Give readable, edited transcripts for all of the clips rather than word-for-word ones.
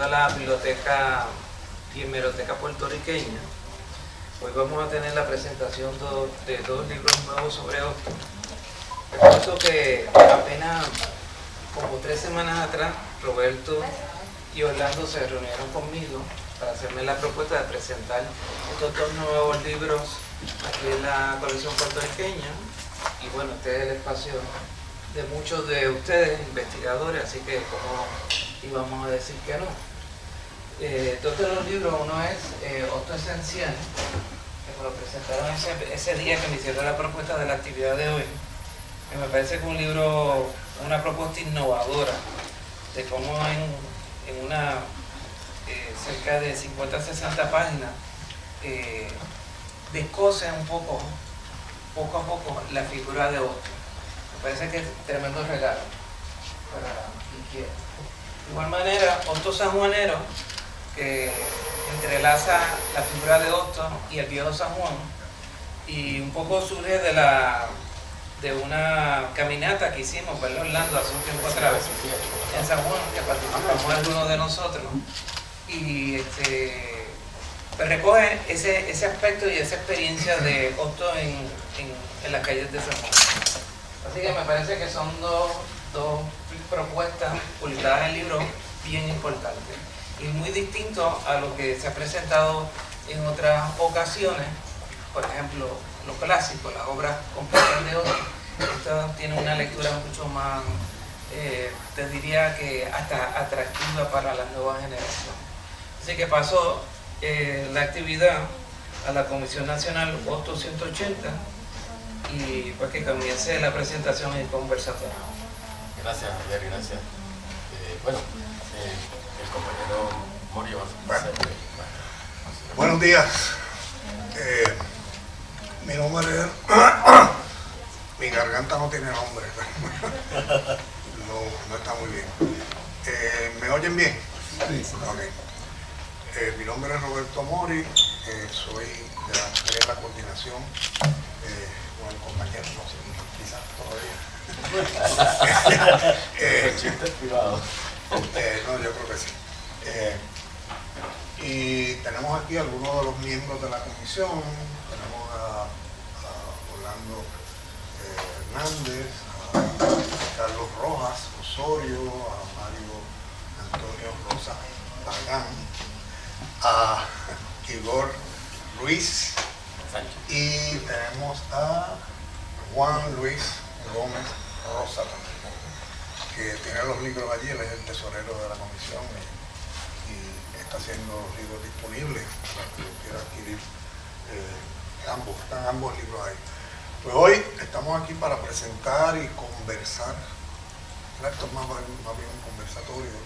a la biblioteca y hemeroteca puertorriqueña. Hoy vamos a tener la presentación de dos libros nuevos sobre Hostos. Recuerdo que apenas como 3 semanas atrás, Roberto y Orlando se reunieron conmigo para hacerme la propuesta de presentar estos dos nuevos libros aquí en la colección puertorriqueña. Y bueno, este es el espacio de muchos de ustedes, investigadores, así que como íbamos a decir que no. Dos de los libros, uno es Hostos Esencial, que me lo presentaron ese día que me hicieron la propuesta de la actividad de hoy, que me parece que es un libro, una propuesta innovadora de cómo en una cerca de 50-60 páginas descose un poco a poco la figura de Hostos. Me parece que es tremendo regalo para quien quiera. De igual manera, Hostos sanjuanero, que entrelaza la figura de Hostos y el viejo San Juan, y un poco surge de una caminata que hicimos, ¿verdad, Orlando? Hace un tiempo atrás en San Juan, que participamos algunos de nosotros, y pues recoge ese aspecto y esa experiencia de Hostos en las calles de San Juan. Así que me parece que son dos propuestas publicadas en el libro bien importantes y muy distintos a lo que se ha presentado en otras ocasiones. Por ejemplo, los clásicos, las obras completas de Hostos. Esta tiene una lectura mucho más, te diría que hasta atractiva para las nuevas generaciones. Así que pasó la actividad a la Comisión Nacional Hostos 180 y pues que comience la presentación y el conversatorio. Gracias, Javier, gracias. El compañero Mori va a hacer. Buenos días. Mi nombre es... Mi garganta no tiene nombre. No está muy bien. ¿Me oyen bien? Sí. Okay. Mi nombre es Roberto Mori. Soy de la coordinación con el compañero, no sé, quizás todavía. Chistes privados. No, yo creo que sí. Y tenemos aquí algunos de los miembros de la comisión. Tenemos a Orlando Hernández, a Carlos Rojas Osorio, a Mario Antonio Rosa Pagán, a Igor Luis Sánchez. Y tenemos a Juan Luis Gómez Rosa también, que tiene los libros allí. Él es el tesorero de la comisión y está haciendo los libros disponibles para que lo quiera adquirir. Están ambos libros ahí. Pues hoy estamos aquí para presentar y conversar. Esto es más bien un conversatorio,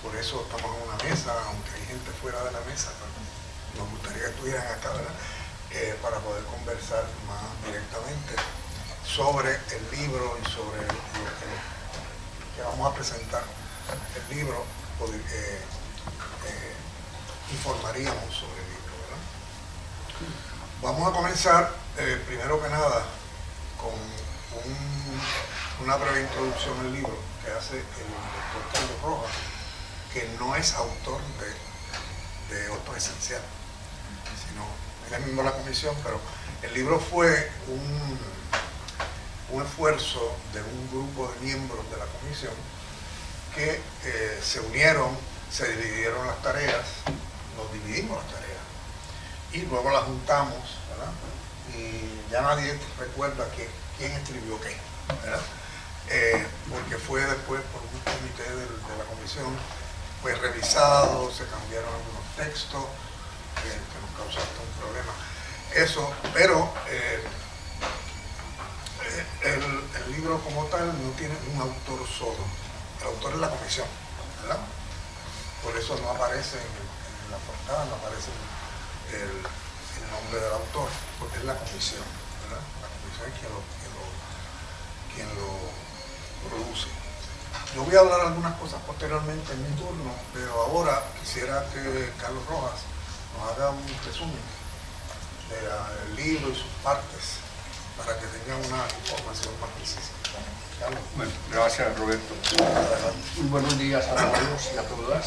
por eso estamos en una mesa, aunque hay gente fuera de la mesa, pero nos gustaría que estuvieran acá, ¿verdad? Para poder conversar más directamente sobre el libro y sobre lo que vamos a presentar. El libro, informaríamos sobre el libro, ¿verdad? Vamos a comenzar, primero que nada, con una breve introducción al libro que hace el doctor Carlos Rojas, que no es autor de Hostos Esencial, sino él es miembro de la comisión, pero el libro fue un esfuerzo de un grupo de miembros de la comisión que se unieron, se dividieron las tareas, nos dividimos las tareas y luego las juntamos, ¿verdad? Y ya nadie recuerda quién escribió qué, ¿verdad? Porque fue después por un comité de la comisión, fue revisado, se cambiaron algunos textos que nos causaron un problema. Eso, pero el libro como tal no tiene un autor solo. El autor es la comisión, ¿verdad? Por eso no aparece en la portada, no aparece el nombre del autor, porque es la comisión, ¿verdad? La comisión es quien lo produce. Yo voy a hablar algunas cosas posteriormente en mi turno, pero ahora quisiera que Carlos Rojas nos haga un resumen del libro y sus partes, para que tengan una información más precisa. Carlos. Bueno, gracias, Roberto. Muy buenos días a todos y a todas.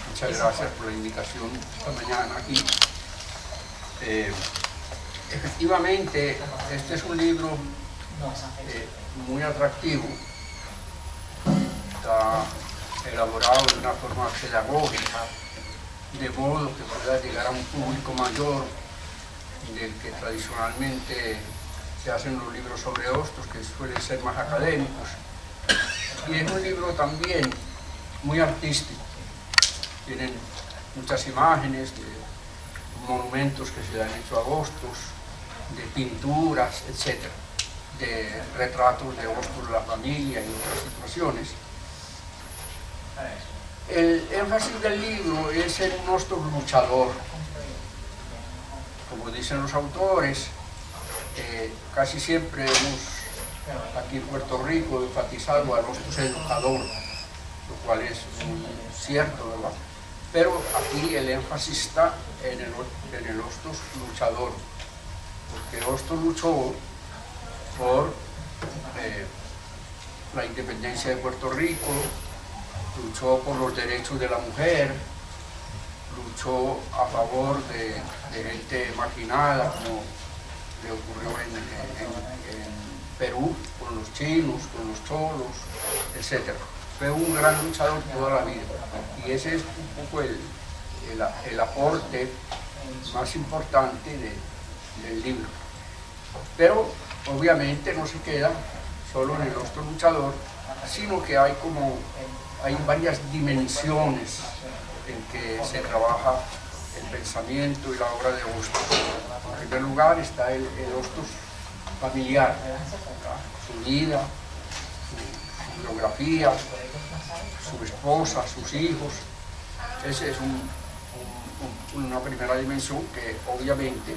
Muchas gracias por la invitación esta mañana aquí. Efectivamente, este es un libro muy atractivo. Está elaborado de una forma pedagógica, de modo que pueda llegar a un público mayor del que tradicionalmente se hacen los libros sobre Hostos, que suelen ser más académicos. Y es un libro también muy artístico. Tienen muchas imágenes de monumentos que se le han hecho a Hostos, de pinturas, etc., de retratos de Hostos, la familia y otras situaciones. El énfasis del libro es en un Hostos luchador. Como dicen los autores, casi siempre hemos aquí en Puerto Rico enfatizado al Hostos educador, lo cual es muy cierto, ¿verdad? Pero aquí el énfasis está en el Hostos luchador, porque Hostos luchó por la independencia de Puerto Rico, luchó por los derechos de la mujer, luchó a favor de gente marginada, como le ocurrió en Perú, con los chinos, con los cholos, etc. Fue un gran luchador toda la vida, y ese es un poco el aporte más importante del libro. Pero obviamente no se queda solo en el Hostos luchador, sino que hay varias dimensiones en que se trabaja el pensamiento y la obra de Hostos. En primer lugar está el Hostos familiar, su vida, su biografía, su esposa, sus hijos. Esa es una primera dimensión que obviamente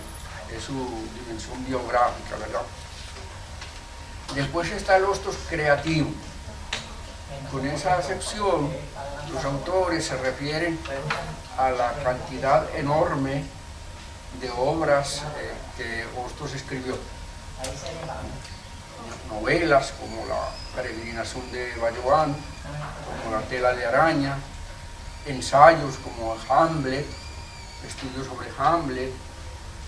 es su dimensión biográfica, ¿verdad? Después está el Hostos creativo. Con esa sección, los autores se refieren a la cantidad enorme de obras que Hostos escribió. Novelas como La peregrinación de Valliván, como La tela de araña, ensayos como Hamlet, estudios sobre Hamlet,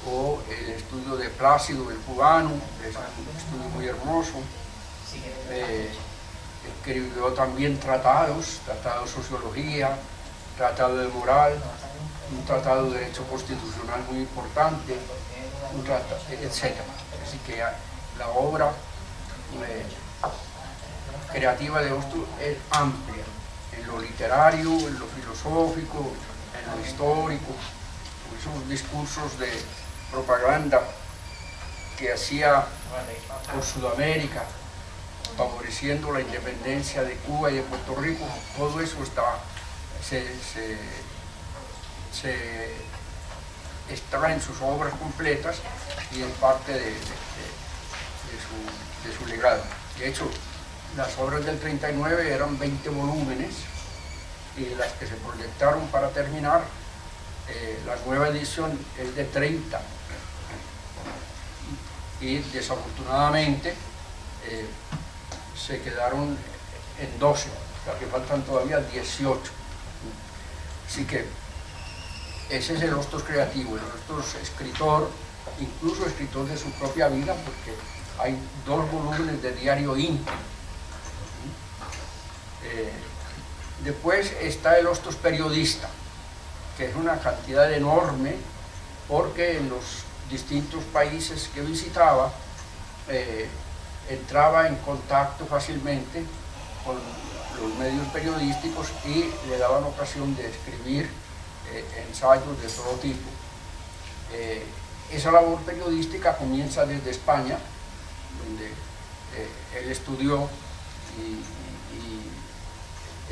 o el estudio de Plácido el cubano, que es un estudio muy hermoso. Escribió también tratado de sociología, tratado de moral, un tratado de derecho constitucional muy importante, etc. Así que la obra creativa de Hostos es amplia, en lo literario, en lo filosófico, en lo histórico, esos discursos de propaganda que hacía por Sudamérica, favoreciendo la independencia de Cuba y de Puerto Rico. Todo eso está en sus obras completas y en parte de su legado. De hecho, las obras del 39 eran 20 volúmenes, y las que se proyectaron para terminar, la nueva edición es de 30, y desafortunadamente se quedaron en 12, o sea que faltan todavía 18. Así que ese es el Hostos creativo, el Hostos escritor, incluso escritor de su propia vida, porque hay 2 volúmenes de diario íntimo. Después está el Hostos periodista, que es una cantidad enorme, porque en los distintos países que visitaba entraba en contacto fácilmente con los medios periodísticos y le daban ocasión de escribir ensayos de todo tipo. Esa labor periodística comienza desde España, donde él estudió y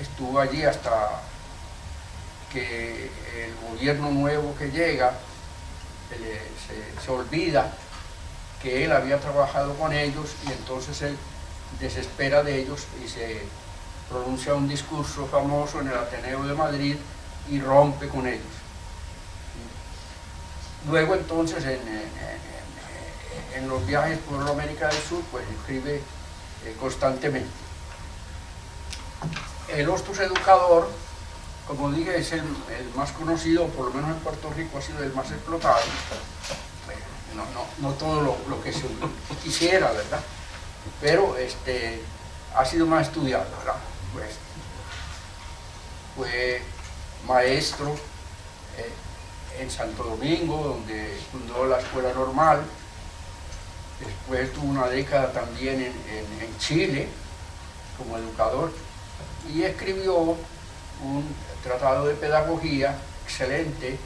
estuvo allí hasta que el gobierno nuevo que llega se olvida que él había trabajado con ellos, y entonces él desespera de ellos y se pronuncia un discurso famoso en el Ateneo de Madrid y rompe con ellos. Luego entonces en los viajes por América del Sur pues escribe constantemente. el Hostos Educador, como dije, es el más conocido, por lo menos en Puerto Rico ha sido el más explotado. No todo lo que se quisiera, ¿verdad? Pero ha sido más estudiado, ¿verdad? Pues, fue maestro en Santo Domingo, donde fundó la Escuela Normal. Después tuvo una década también en Chile como educador y escribió un tratado de pedagogía excelente,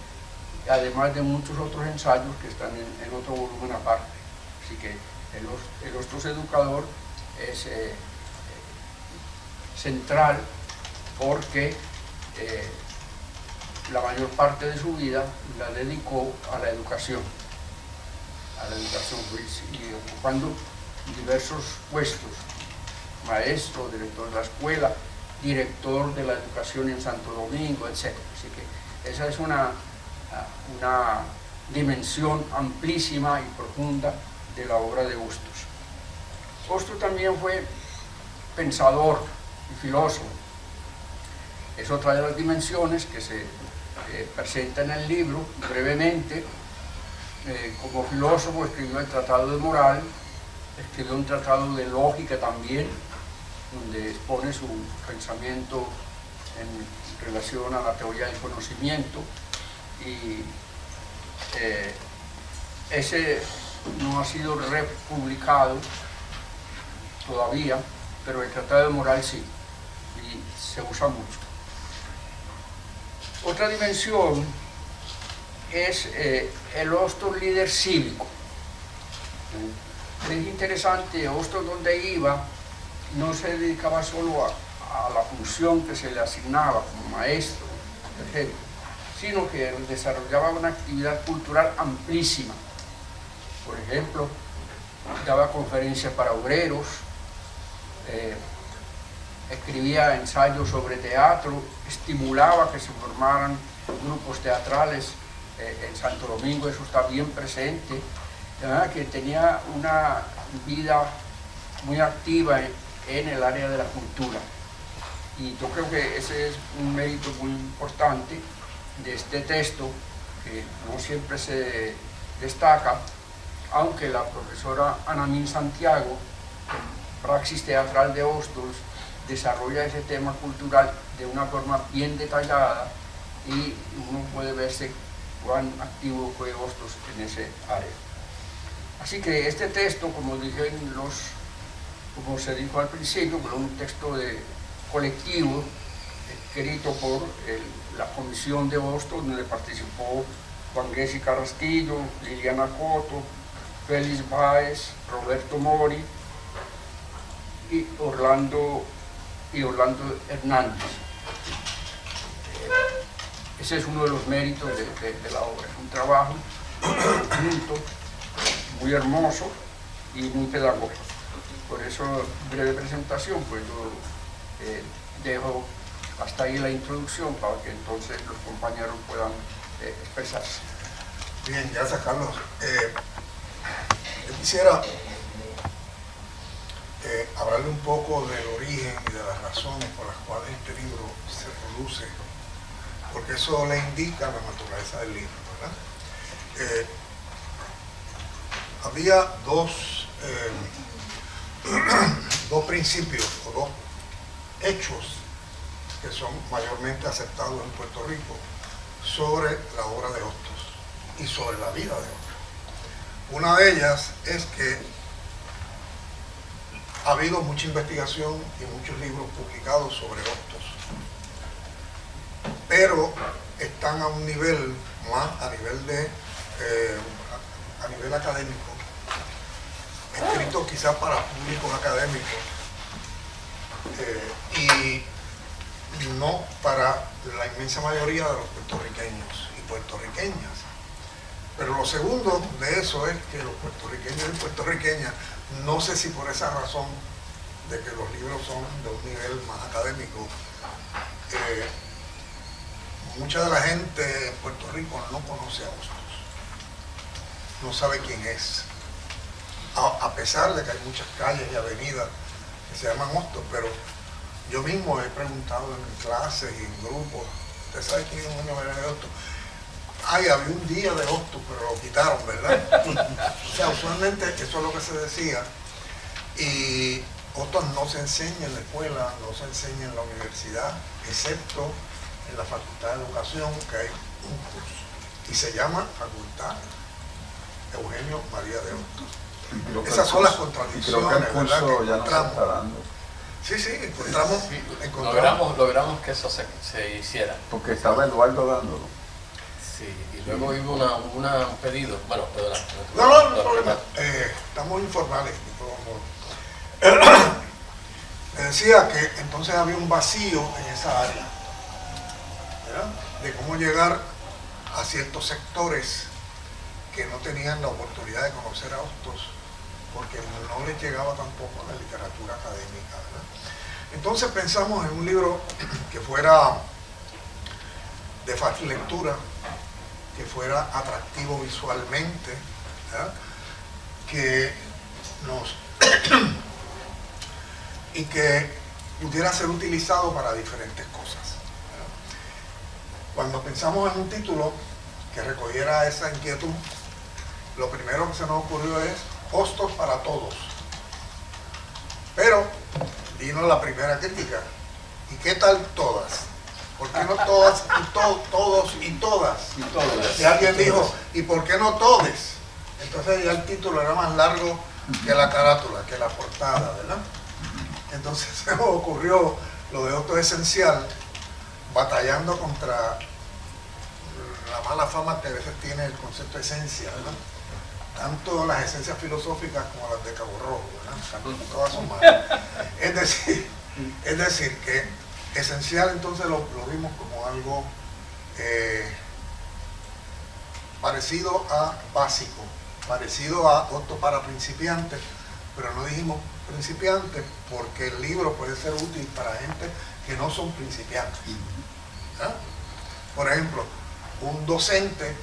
además de muchos otros ensayos que están en otro volumen aparte. Así que el Hostos Educador es central porque la mayor parte de su vida la dedicó a la educación, pues, y ocupando diversos puestos: maestro, director de la escuela, director de la educación en Santo Domingo, etc. Así que esa es una dimensión amplísima y profunda de la obra de Hostos. Hostos también fue pensador y filósofo. Es otra de las dimensiones que se presenta en el libro brevemente. Como filósofo escribió el Tratado de Moral, escribió un tratado de lógica también, donde expone su pensamiento en relación a la teoría del conocimiento, y ese no ha sido republicado todavía, pero el Tratado de Moral sí, y se usa mucho. Otra dimensión es el Hostos líder cívico. Es interesante, Hostos donde iba no se dedicaba solo a la función que se le asignaba como maestro, sino que desarrollaba una actividad cultural amplísima. Por ejemplo, daba conferencias para obreros, escribía ensayos sobre teatro, estimulaba que se formaran grupos teatrales en Santo Domingo, eso está bien presente, de manera que tenía una vida muy activa en el área de la cultura. Y yo creo que ese es un mérito muy importante de este texto, que no siempre se destaca, aunque la profesora Anamín Santiago, en Praxis Teatral de Hostos, desarrolla ese tema cultural de una forma bien detallada, y uno puede verse cuán activo fue Hostos en ese área. Así que este texto, como se dijo al principio, fue un texto colectivo, escrito por la comisión de Hostos, donde participó Juan Gessi Carrasquillo, Liliana Coto, Félix Báez, Roberto Mori y Orlando Hernández. Ese es uno de los méritos de la obra. Es un trabajo conjunto, muy hermoso y muy pedagógico. Por eso, breve presentación, pues yo dejo hasta ahí la introducción para que entonces los compañeros puedan expresarse. Bien, gracias, Carlos. Yo quisiera hablarle un poco del origen y de las razones por las cuales este libro se produce, porque eso le indica la naturaleza del libro, ¿verdad? Había dos principios o dos hechos que son mayormente aceptados en Puerto Rico sobre la obra de Hostos y sobre la vida de Hostos. Una de ellas es que ha habido mucha investigación y muchos libros publicados sobre Hostos, pero están a un nivel más, a nivel académico, escritos quizás para públicos académicos, y no para la inmensa mayoría de los puertorriqueños y puertorriqueñas. Pero lo segundo de eso es que los puertorriqueños y puertorriqueñas, no sé si por esa razón de que los libros son de un nivel más académico, mucha de la gente en Puerto Rico no conoce a Hostos, no sabe quién es, a pesar de que hay muchas calles y avenidas que se llaman Hostos, pero yo mismo he preguntado en clases y en grupos, ¿usted sabe quién es Eugenio María de Hostos? Ay, había un día de Hostos, pero lo quitaron, ¿verdad? O sea, usualmente eso es lo que se decía. Y Hostos no se enseña en la escuela, no se enseña en la universidad, excepto en la Facultad de Educación, que hay un curso. Y se llama Facultad Eugenio María de Hostos. Esas son las contradicciones, creo que el curso ¿verdad? Que ya no se encontramos. está dando. Sí, sí, encontramos. Sí, encontramos. logramos que eso se hiciera. Porque estaba Eduardo dándolo. Sí, y luego hubo un pedido, bueno, perdona. No problema. Estamos informales. De todos modos. Me decía que entonces había un vacío en esa área, ¿verdad? De cómo llegar a ciertos sectores que no tenían la oportunidad de conocer a Hostos, porque no les llegaba tampoco la literatura académica, ¿verdad? Entonces pensamos en un libro que fuera de fácil lectura, que fuera atractivo visualmente, ¿verdad? Que nos y que pudiera ser utilizado para diferentes cosas, ¿verdad? Cuando pensamos en un título que recogiera esa inquietud, lo primero que se nos ocurrió es Hostos para todos. Pero vino la primera crítica. ¿Y qué tal todas? ¿Por qué no todas y todos y todas? Y todas. Y alguien dijo, ¿y por qué no todes? Entonces ya el título era más largo que la carátula, que la portada, ¿verdad? Entonces se nos ocurrió lo de Hostos esencial, batallando contra la mala fama que a veces tiene el concepto de esencia, ¿verdad? Tanto las esencias filosóficas como las de Cabo Rojo, ¿verdad? Todas son malas. Es decir, que esencial entonces lo vimos como algo parecido a básico, parecido a Hostos para principiantes, pero no dijimos principiantes porque el libro puede ser útil para gente que no son principiantes, ¿verdad? Por ejemplo, un docente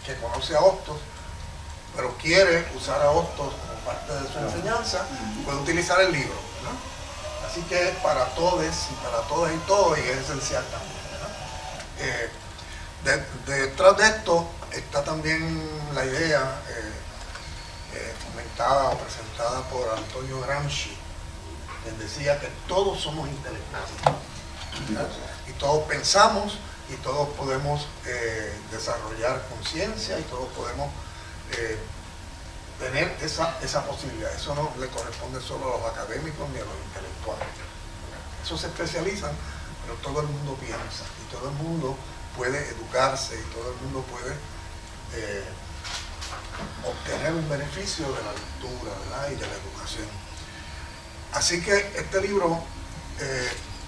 que conoce a Hostos pero quiere usar a Hostos como parte de su enseñanza, puede utilizar el libro, ¿no? Así que es para todos y para todas y todos, y es esencial también, ¿no? Detrás de esto está también la idea comentada o presentada por Antonio Gramsci, quien decía que todos somos intelectuales, ¿verdad? Y todos pensamos y todos podemos desarrollar conciencia y todos podemos tener esa posibilidad. Eso no le corresponde solo a los académicos ni a los intelectuales. Esos se especializan, pero todo el mundo piensa y todo el mundo puede educarse y todo el mundo puede obtener un beneficio de la lectura, ¿verdad? Y de la educación. Así que este libro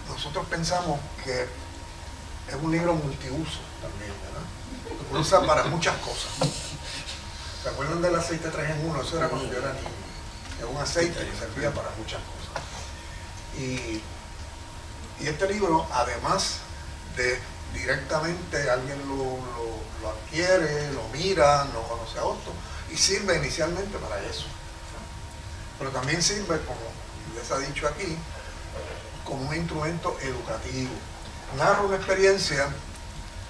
nosotros pensamos que es un libro multiuso también, ¿verdad? Se puede usar para muchas cosas. ¿Se acuerdan del aceite 3 en 1? Eso era cuando yo era niño. Era un aceite que servía para muchas cosas. Y este libro, además de directamente alguien lo adquiere, lo mira, no conoce a Hostos, y sirve inicialmente para eso. Pero también sirve, como les ha dicho aquí, como un instrumento educativo. Narro una experiencia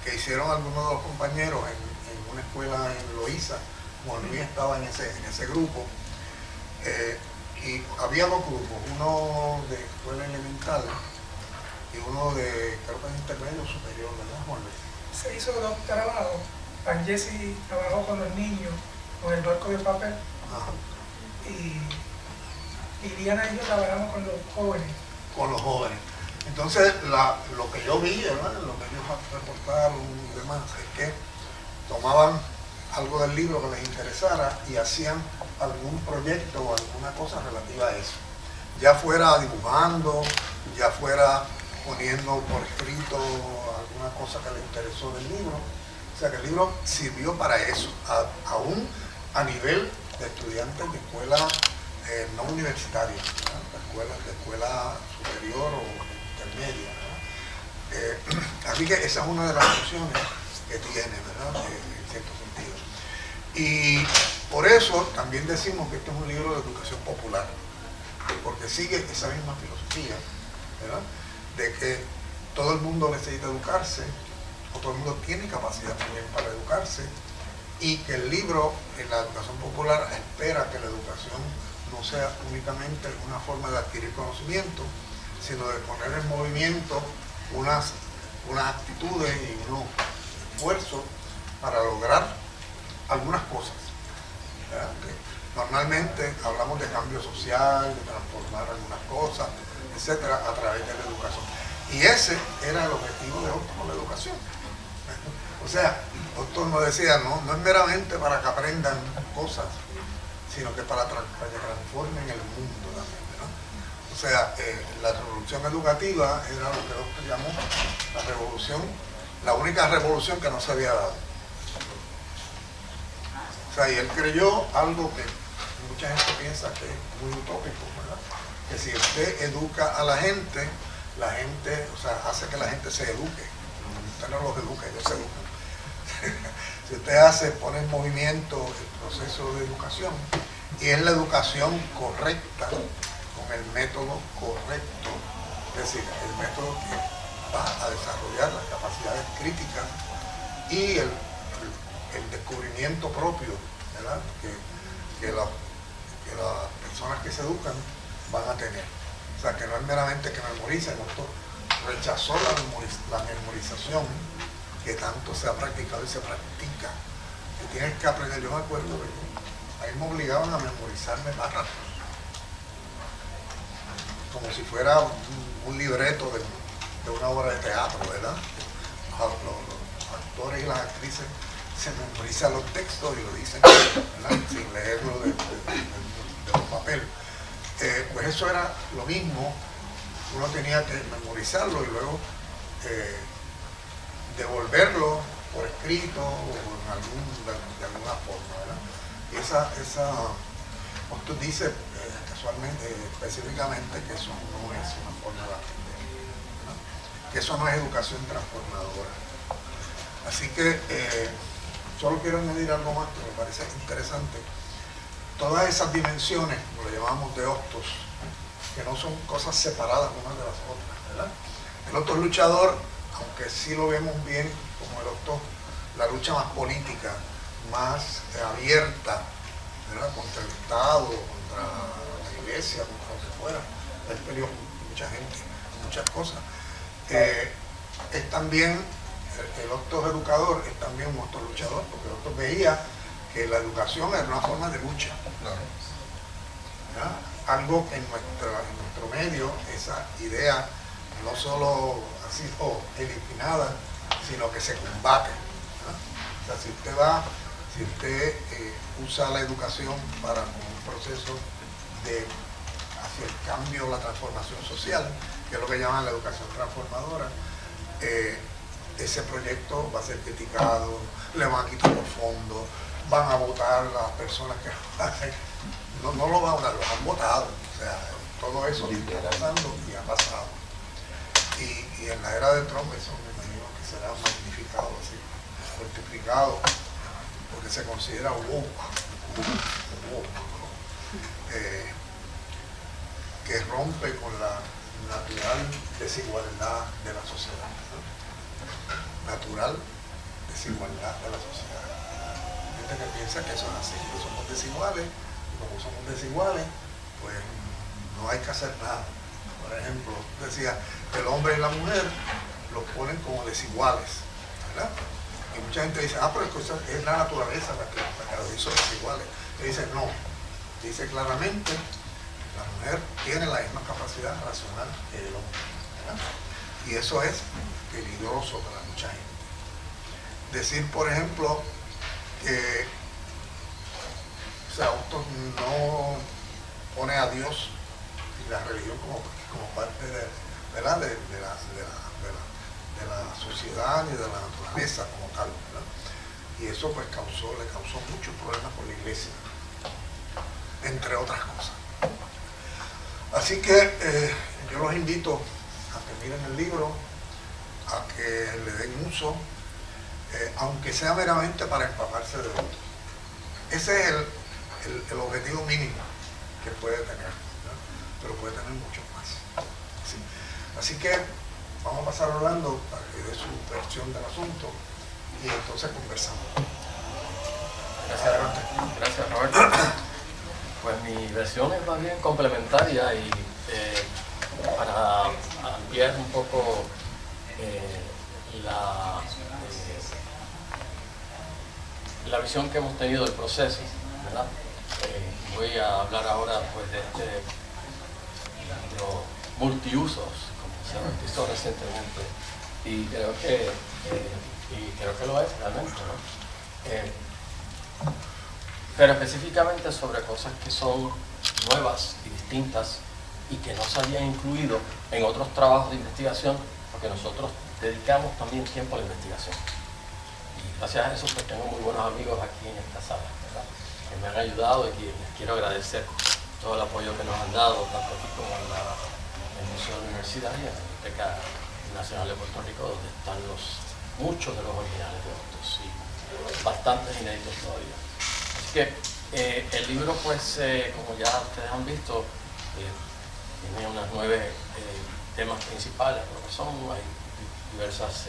que hicieron algunos de los compañeros en una escuela en Loíza. Juan Luis estaba en ese grupo, y había dos grupos, uno de escuela elemental y uno de, creo que de intermedio superior, ¿verdad, Juan Luis? Se hizo dos trabajos. Pan Jesse trabajó con los niños, con el barco de papel. Ajá. Y Diana y yo trabajamos con los jóvenes. Con los jóvenes. Entonces, lo que yo vi, ¿verdad? Lo que ellos reportaron y demás, es que tomaban algo del libro que les interesara y hacían algún proyecto o alguna cosa relativa a eso. Ya fuera dibujando, ya fuera poniendo por escrito alguna cosa que les interesó del libro. O sea que el libro sirvió para eso, aún a nivel de estudiantes de escuela no universitaria, de escuela superior o intermedia, ¿verdad? Así que esa es una de las funciones que tiene, ¿verdad? En cierto sentido. Y por eso también decimos que esto es un libro de educación popular, porque sigue esa misma filosofía, ¿verdad? de que todo el mundo necesita educarse, o todo el mundo tiene capacidad también para educarse, y que el libro en la educación popular espera que la educación no sea únicamente una forma de adquirir conocimiento, sino de poner en movimiento unas actitudes y unos esfuerzos para lograr algunas cosas, ¿verdad? Normalmente hablamos de cambio social, de transformar algunas cosas, etcétera, a través de la educación. Y ese era el objetivo de Houghton con la educación. O sea, Houghton nos decía, no es meramente para que aprendan cosas, sino que para que transformen el mundo también, ¿no? O sea, la revolución educativa era lo que Houghton llamó la revolución, la única revolución que no se había dado. O sea, y él creyó algo que mucha gente piensa que es muy utópico, ¿verdad? Que si usted educa a la gente, o sea, hace que la gente se eduque. Usted no los educa, ellos se educan. Si usted pone en movimiento el proceso de educación, y es la educación correcta, con el método correcto, es decir, el método que va a desarrollar las capacidades críticas y el descubrimiento propio, ¿verdad? Que las personas que se educan van a tener. O sea, que no es meramente que memoricen. Esto rechazó la memorización que tanto se ha practicado y se practica. Que tienes que aprender. Yo me acuerdo que a mí me obligaban a memorizarme párrafos, como si fuera un libreto de una obra de teatro, ¿verdad? Los actores y las actrices se memorizan los textos y lo dicen, ¿verdad? Sin leerlo de los papeles. Pues eso era lo mismo, uno tenía que memorizarlo y luego devolverlo por escrito o de alguna forma, ¿verdad? Y usted dice casualmente, específicamente, que eso no es una forma de aprender, ¿verdad? Que eso no es educación transformadora. Así que solo quiero añadir algo más que me parece interesante. Todas esas dimensiones, como le llamamos de Hostos, que no son cosas separadas unas de las otras, ¿verdad? El Hostos luchador, aunque sí lo vemos bien como el Hostos, la lucha más política, más abierta, ¿verdad? Contra el Estado, contra la Iglesia, contra lo que fuera, el periodo, mucha gente, muchas cosas. Es también, el Hostos educador es también un Hostos luchador, porque el Hostos veía que la educación era una forma de lucha. ¿Ya? Algo que en nuestro medio, esa idea no solo así eliminada, sino que se combate. ¿Ya? O sea, si usted usa la educación para un proceso hacia el cambio, la transformación social, que es lo que llaman la educación transformadora, ese proyecto va a ser criticado, le van a quitar los fondos, van a votar las personas que no lo van a votar, los han votado. O sea, todo eso está pasando y ha pasado. Y en la era de Trump eso me imagino que será magnificado, así, multiplicado, porque se considera que rompe con la natural desigualdad de la sociedad, ¿no? Natural desigualdad de la sociedad. Gente que piensa que son así, que somos desiguales, y como somos desiguales, pues no hay que hacer nada. Por ejemplo, decía, el hombre y la mujer los ponen como desiguales, ¿verdad? Y mucha gente dice, pero es la naturaleza la que los hizo desiguales. Y dice, no, dice claramente, la mujer tiene la misma capacidad racional que el hombre, ¿verdad? Y eso es peligroso para mucha gente. Decir, por ejemplo, que Houghton no pone a Dios y la religión como parte de la sociedad y de la naturaleza como tal, ¿verdad? Y eso pues le causó muchos problemas con la iglesia, entre otras cosas. Así que yo los invito a que miren el libro, a que le den uso, aunque sea meramente para empaparse de otro. Ese es el objetivo mínimo que puede tener, ¿verdad? Pero puede tener mucho más. Sí. Así que vamos a pasar a Orlando para que dé su versión del asunto y entonces conversamos. Gracias Roberto. Pues mi versión es más bien complementaria y para ampliar un poco la visión que hemos tenido del proceso, ¿verdad? Voy a hablar ahora pues de los multiusos, como se bautizó recientemente, y creo que lo es realmente, ¿no? Pero específicamente sobre cosas que son nuevas y distintas y que no se habían incluido en otros trabajos de investigación, porque nosotros dedicamos también tiempo a la investigación. Y gracias a eso pues tengo muy buenos amigos aquí en esta sala, ¿verdad? Que me han ayudado y que les quiero agradecer todo el apoyo que nos han dado, tanto aquí como en el Museo de la Universidad y en la Biblioteca Nacional de Puerto Rico, donde están muchos de los originales de Hostos y bastantes inéditos todavía. Así que el libro, pues, como ya ustedes han visto, tiene unas 9 temas principales, hay diversas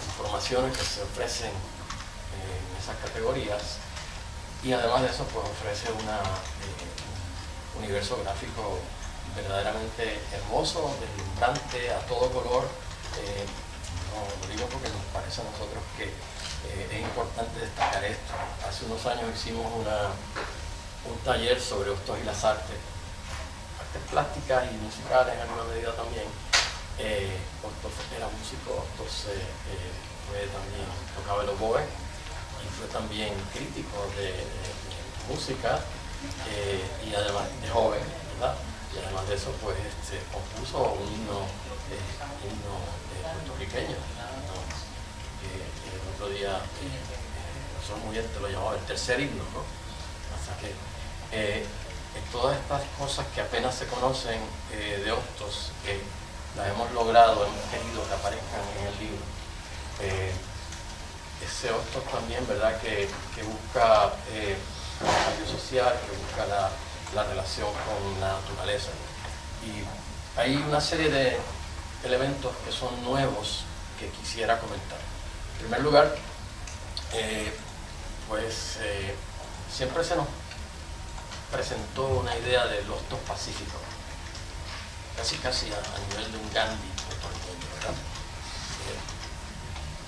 informaciones que se ofrecen en esas categorías, y además de eso pues ofrece un universo gráfico verdaderamente hermoso, deslumbrante, a todo color. No lo digo porque nos parece a nosotros que es importante destacar esto. Hace unos años hicimos un taller sobre Hostos y las artes plásticas y musicales en alguna medida también. Hostos era músico, Hostos fue también, tocaba el oboe y fue también crítico de música y además de joven, ¿verdad? Y además de eso pues compuso un himno puertorriqueño, el otro día son muy bien, te lo llamaba el tercer himno, ¿no? Así que todas estas cosas que apenas se conocen de Hostos, las hemos logrado, hemos querido que aparezcan en el libro. Ese Hostos también, ¿verdad?, que busca el cambio social, que busca la relación con la naturaleza. Y hay una serie de elementos que son nuevos que quisiera comentar. En primer lugar, siempre se nos presentó una idea del Hostos pacífico, casi a nivel de un Gandhi puertorriqueño, ¿verdad?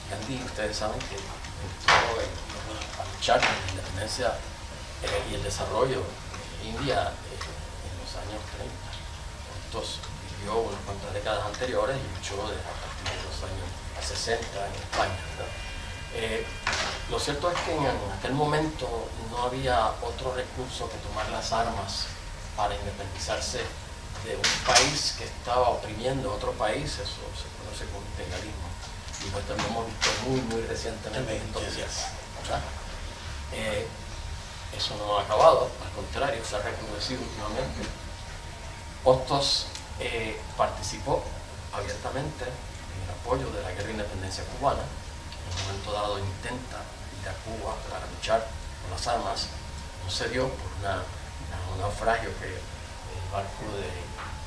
Gandhi, ustedes saben que entró a luchar por la independencia y el desarrollo de India en los años 30. Hostos vivió unas cuantas décadas anteriores y luchó a partir de los años 60 en España, ¿verdad? Lo cierto es que en aquel momento no había otro recurso que tomar las armas para independizarse de un país que estaba oprimiendo a otro país. Eso se conoce como imperialismo, y pues también hemos visto muy recientemente en estos días, ¿verdad? Eso no ha acabado, al contrario, se ha recrudecido últimamente. Hostos participó abiertamente en el apoyo de la guerra de independencia cubana. En un momento dado intenta ir a Cuba para luchar con las armas, no se dio por un naufragio que el barco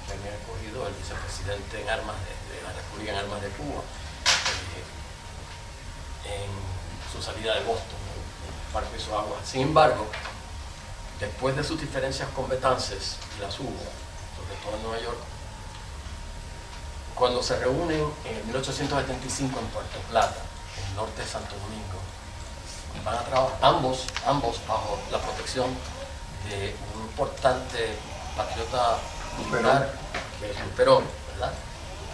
que había cogido el vicepresidente en armas de la República en Armas de Cuba, en su salida de Boston, el barco hizo agua. Sin embargo, después de sus diferencias con Betances, y las hubo, sobre todo en Nueva York, cuando se reúnen en 1875 en Puerto Plata, en el norte de Santo Domingo, van a trabajar ambos bajo la protección de un importante patriota militar, que es Luperón, ¿verdad?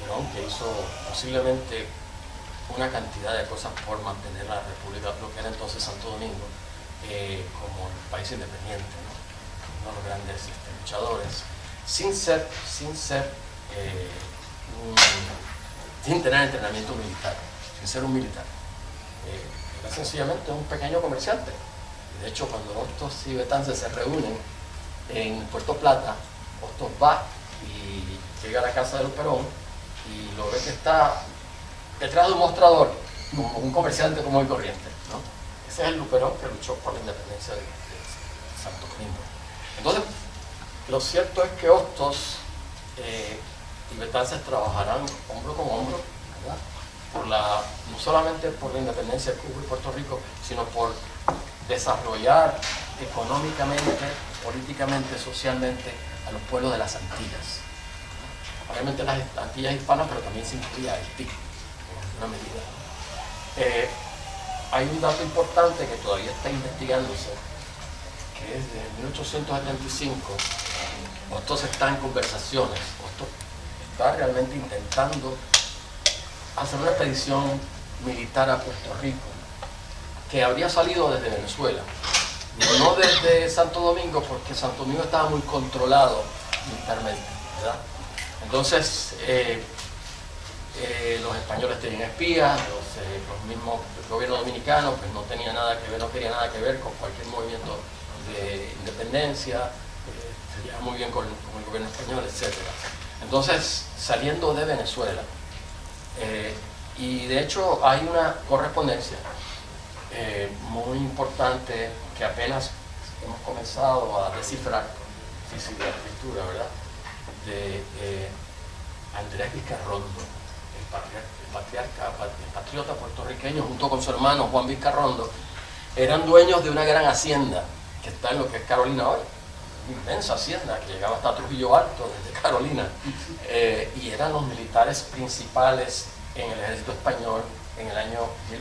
Luperón, que hizo posiblemente una cantidad de cosas por mantener la República, lo que era entonces Santo Domingo, como un país independiente, ¿no? Uno de los grandes luchadores, sin tener entrenamiento militar, sin ser un militar. Era sencillamente un pequeño comerciante. De hecho, cuando Hostos y Betances se reúnen en Puerto Plata, Hostos va y llega a la casa de Luperón y lo ve que está detrás de un mostrador, como un comerciante común y corriente, ¿no? Ese es el Luperón que luchó por la independencia de Santo Domingo. Entonces, lo cierto es que Hostos tibetanos trabajarán hombro con hombro, ¿verdad? No solamente por la independencia de Cuba y Puerto Rico, sino por desarrollar económicamente, políticamente, socialmente a los pueblos de las Antillas. Obviamente las Antillas hispanas, pero también se incluye Haití, en alguna medida. Hay un dato importante que todavía está investigándose, que es de 1875. Hostos está en conversaciones, Hostos está realmente intentando hacer una expedición militar a Puerto Rico, que habría salido desde Venezuela, no desde Santo Domingo, porque Santo Domingo estaba muy controlado militarmente, ¿verdad? Entonces, los españoles tenían espías, los mismos, el gobierno dominicano pues no tenía nada que ver, no quería nada que ver con cualquier movimiento de independencia, se llevaba muy bien con el gobierno español, etc. Entonces, saliendo de Venezuela, y de hecho hay una correspondencia muy importante que apenas hemos comenzado a descifrar, difícil de escritura, ¿verdad? De Andrés Vizcarrondo, el patriota puertorriqueño, junto con su hermano Juan Vizcarrondo, eran dueños de una gran hacienda que está en lo que es Carolina hoy, una inmensa hacienda que llegaba hasta Trujillo Alto desde Carolina, y eran los militares principales en el ejército español en el año 1837-38.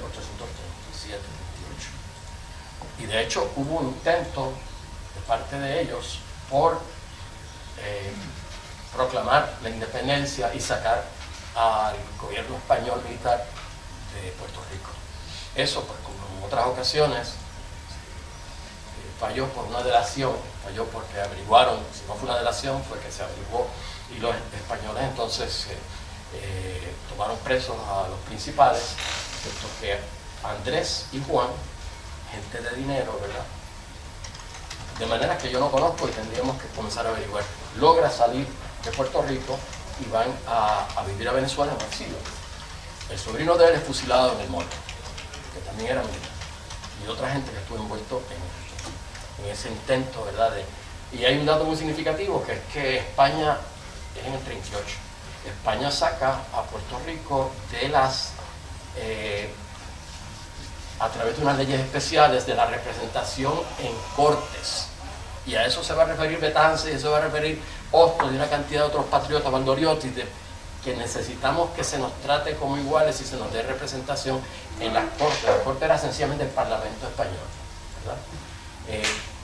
Y de hecho hubo un intento de parte de ellos por proclamar la independencia y sacar al gobierno español militar de Puerto Rico. Eso, pues, como en otras ocasiones, falló por una delación, falló porque averiguaron, si no fue una delación, fue que se averiguó, y los españoles entonces tomaron presos a los principales, puesto que Andrés y Juan, gente de dinero, ¿verdad? De manera que yo no conozco y tendríamos que comenzar a averiguar, logra salir de Puerto Rico y van a vivir a Venezuela en exilio. El sobrino de él es fusilado en el monte, que también era militar, y otra gente que estuvo envuelto en ese intento, ¿verdad? Y hay un dato muy significativo, que es que España es en el 38. España saca a Puerto Rico de a través de unas leyes especiales de la representación en cortes. Y a eso se va a referir Betances, y eso va a referir Hostos y una cantidad de otros patriotas, Valdoriotti, que necesitamos que se nos trate como iguales y se nos dé representación en las cortes. La corte era sencillamente el Parlamento español, ¿verdad?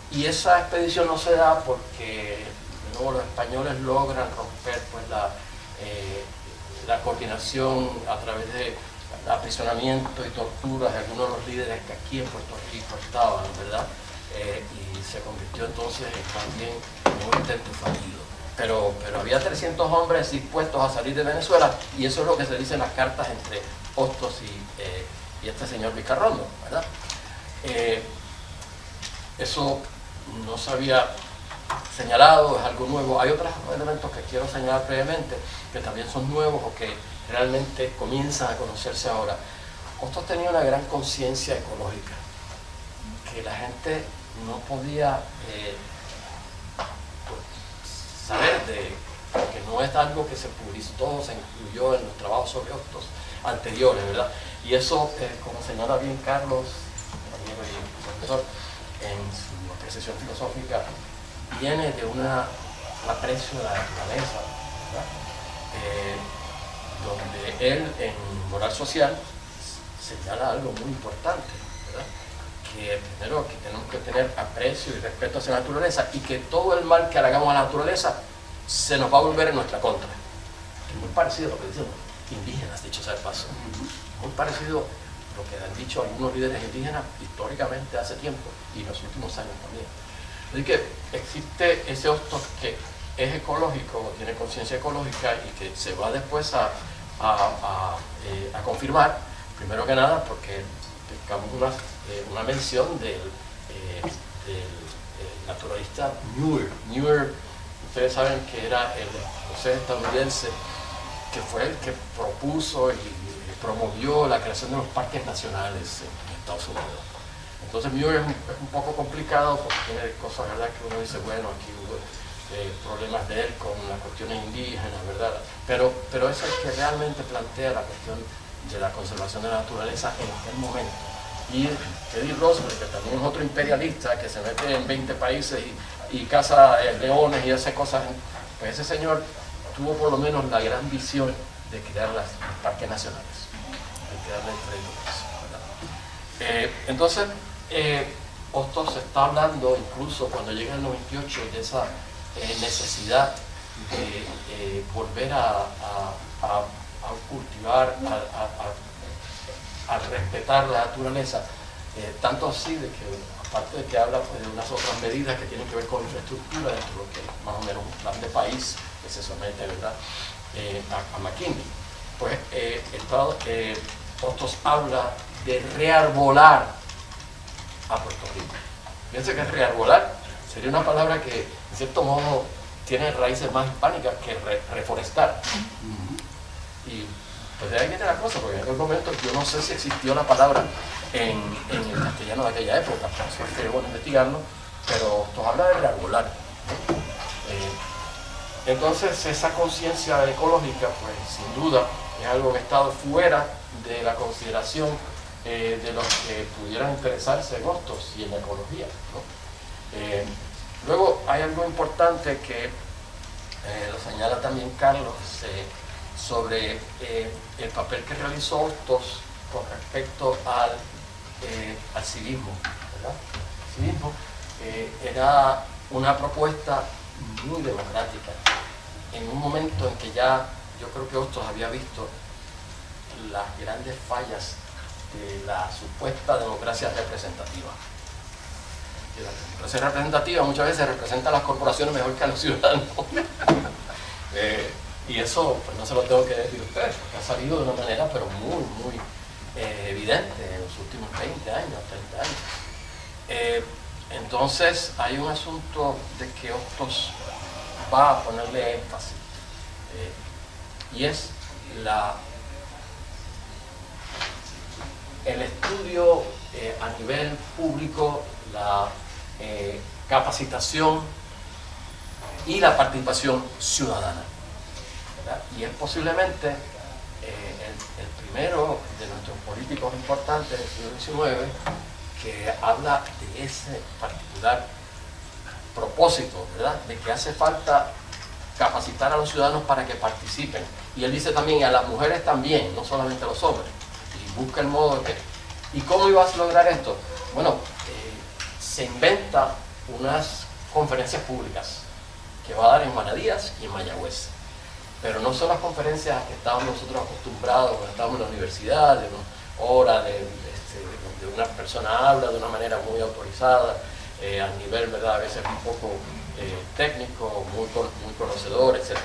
Y esa expedición no se da porque de nuevo los españoles logran romper pues, la coordinación a través de aprisionamiento y torturas de algunos de los líderes que aquí en Puerto Rico estaban, ¿verdad? Y se convirtió entonces también en un intento fallido. Pero había 300 hombres dispuestos a salir de Venezuela, y eso es lo que se dice en las cartas entre Hostos y este señor Vizcarrondo, ¿verdad? Eso no se había señalado, es algo nuevo. Hay otros elementos que quiero señalar brevemente, que también son nuevos o que realmente comienzan a conocerse ahora. Hostos tenía una gran conciencia ecológica, que la gente no podía saber porque no es algo que se publicitó, se incluyó en los trabajos sobre Hostos anteriores, ¿verdad? Y eso, como señala bien Carlos, compañero y profesor, en su apreciación filosófica, viene de un aprecio de la naturaleza, ¿verdad? Donde él, en Moral Social, señala algo muy importante, ¿verdad? Que primero que tenemos que tener aprecio y respeto hacia la naturaleza, y que todo el mal que hagamos a la naturaleza se nos va a volver en nuestra contra. Es muy parecido a lo que dicen los indígenas, dicho sea de paso. Muy parecido a lo que han dicho algunos líderes indígenas históricamente hace tiempo y en los últimos años también. Así que existe ese Hostos que es ecológico, tiene conciencia ecológica, y que se va después a confirmar, primero que nada porque tengamos una mención del naturalista Muir. Muir, ustedes saben que era el escocés estadounidense que fue el que propuso y promovió la creación de los parques nacionales en Estados Unidos. Entonces Muir es un poco complicado porque tiene cosas, ¿verdad?, que uno dice, bueno, aquí hubo problemas de él con las cuestiones indígenas, ¿verdad? Pero eso es que realmente plantea la cuestión de la conservación de la naturaleza en aquel momento. Y Teddy Roosevelt, que también es otro imperialista que se mete en 20 países y caza leones y hace cosas, pues ese señor tuvo por lo menos la gran visión de crear los parques nacionales, de crearle el crédito por eso, ¿verdad? Entonces, Hostos está hablando, incluso cuando llega el 98, de esa necesidad de volver a cultivar, a respetar la naturaleza, tanto así de que, aparte de que habla pues, de unas otras medidas que tienen que ver con infraestructura, dentro de lo que es más o menos un plan de país que se somete, ¿verdad?, a McKinley, pues Hostos habla de rearbolar a Puerto Rico. Fíjense que rearbolar sería una palabra que en cierto modo tiene raíces más hispánicas que reforestar. Y pues de ahí viene la cosa, porque en aquel momento yo no sé si existió la palabra en el castellano de aquella época, por eso es que es bueno investigarlo, pero esto habla de rearbolar. Entonces esa conciencia ecológica, pues sin duda, es algo que ha estado fuera de la consideración de los que pudieran interesarse en Hostos y en la ecología, ¿no? Luego hay algo importante que lo señala también Carlos sobre el papel que realizó Hostos con respecto al civismo, ¿verdad? El civismo era una propuesta muy democrática en un momento en que ya yo creo que Hostos había visto las grandes fallas de la supuesta democracia representativa. Y la democracia representativa muchas veces representa a las corporaciones mejor que a los ciudadanos. Y eso pues no se lo tengo que decir a ustedes, porque ha salido de una manera pero muy evidente en los últimos 20 años, 30 años. Entonces hay un asunto de que Hostos va a ponerle énfasis, y es el estudio a nivel público, la capacitación y la participación ciudadana, ¿verdad? Y es posiblemente el primero de nuestros políticos importantes del siglo XIX que habla de ese particular propósito, ¿verdad?, de que hace falta capacitar a los ciudadanos para que participen. Y él dice también a las mujeres también, no solamente a los hombres. Y busca el modo de que... ¿Y cómo ibas a lograr esto? Bueno, se inventa unas conferencias públicas que va a dar en Manadías y en Mayagüez. Pero no son las conferencias a que estábamos nosotros acostumbrados cuando estábamos en la universidad, de una hora, de una persona habla de una manera muy autorizada, a nivel, ¿verdad?, a veces un poco técnico, muy conocedor, etc.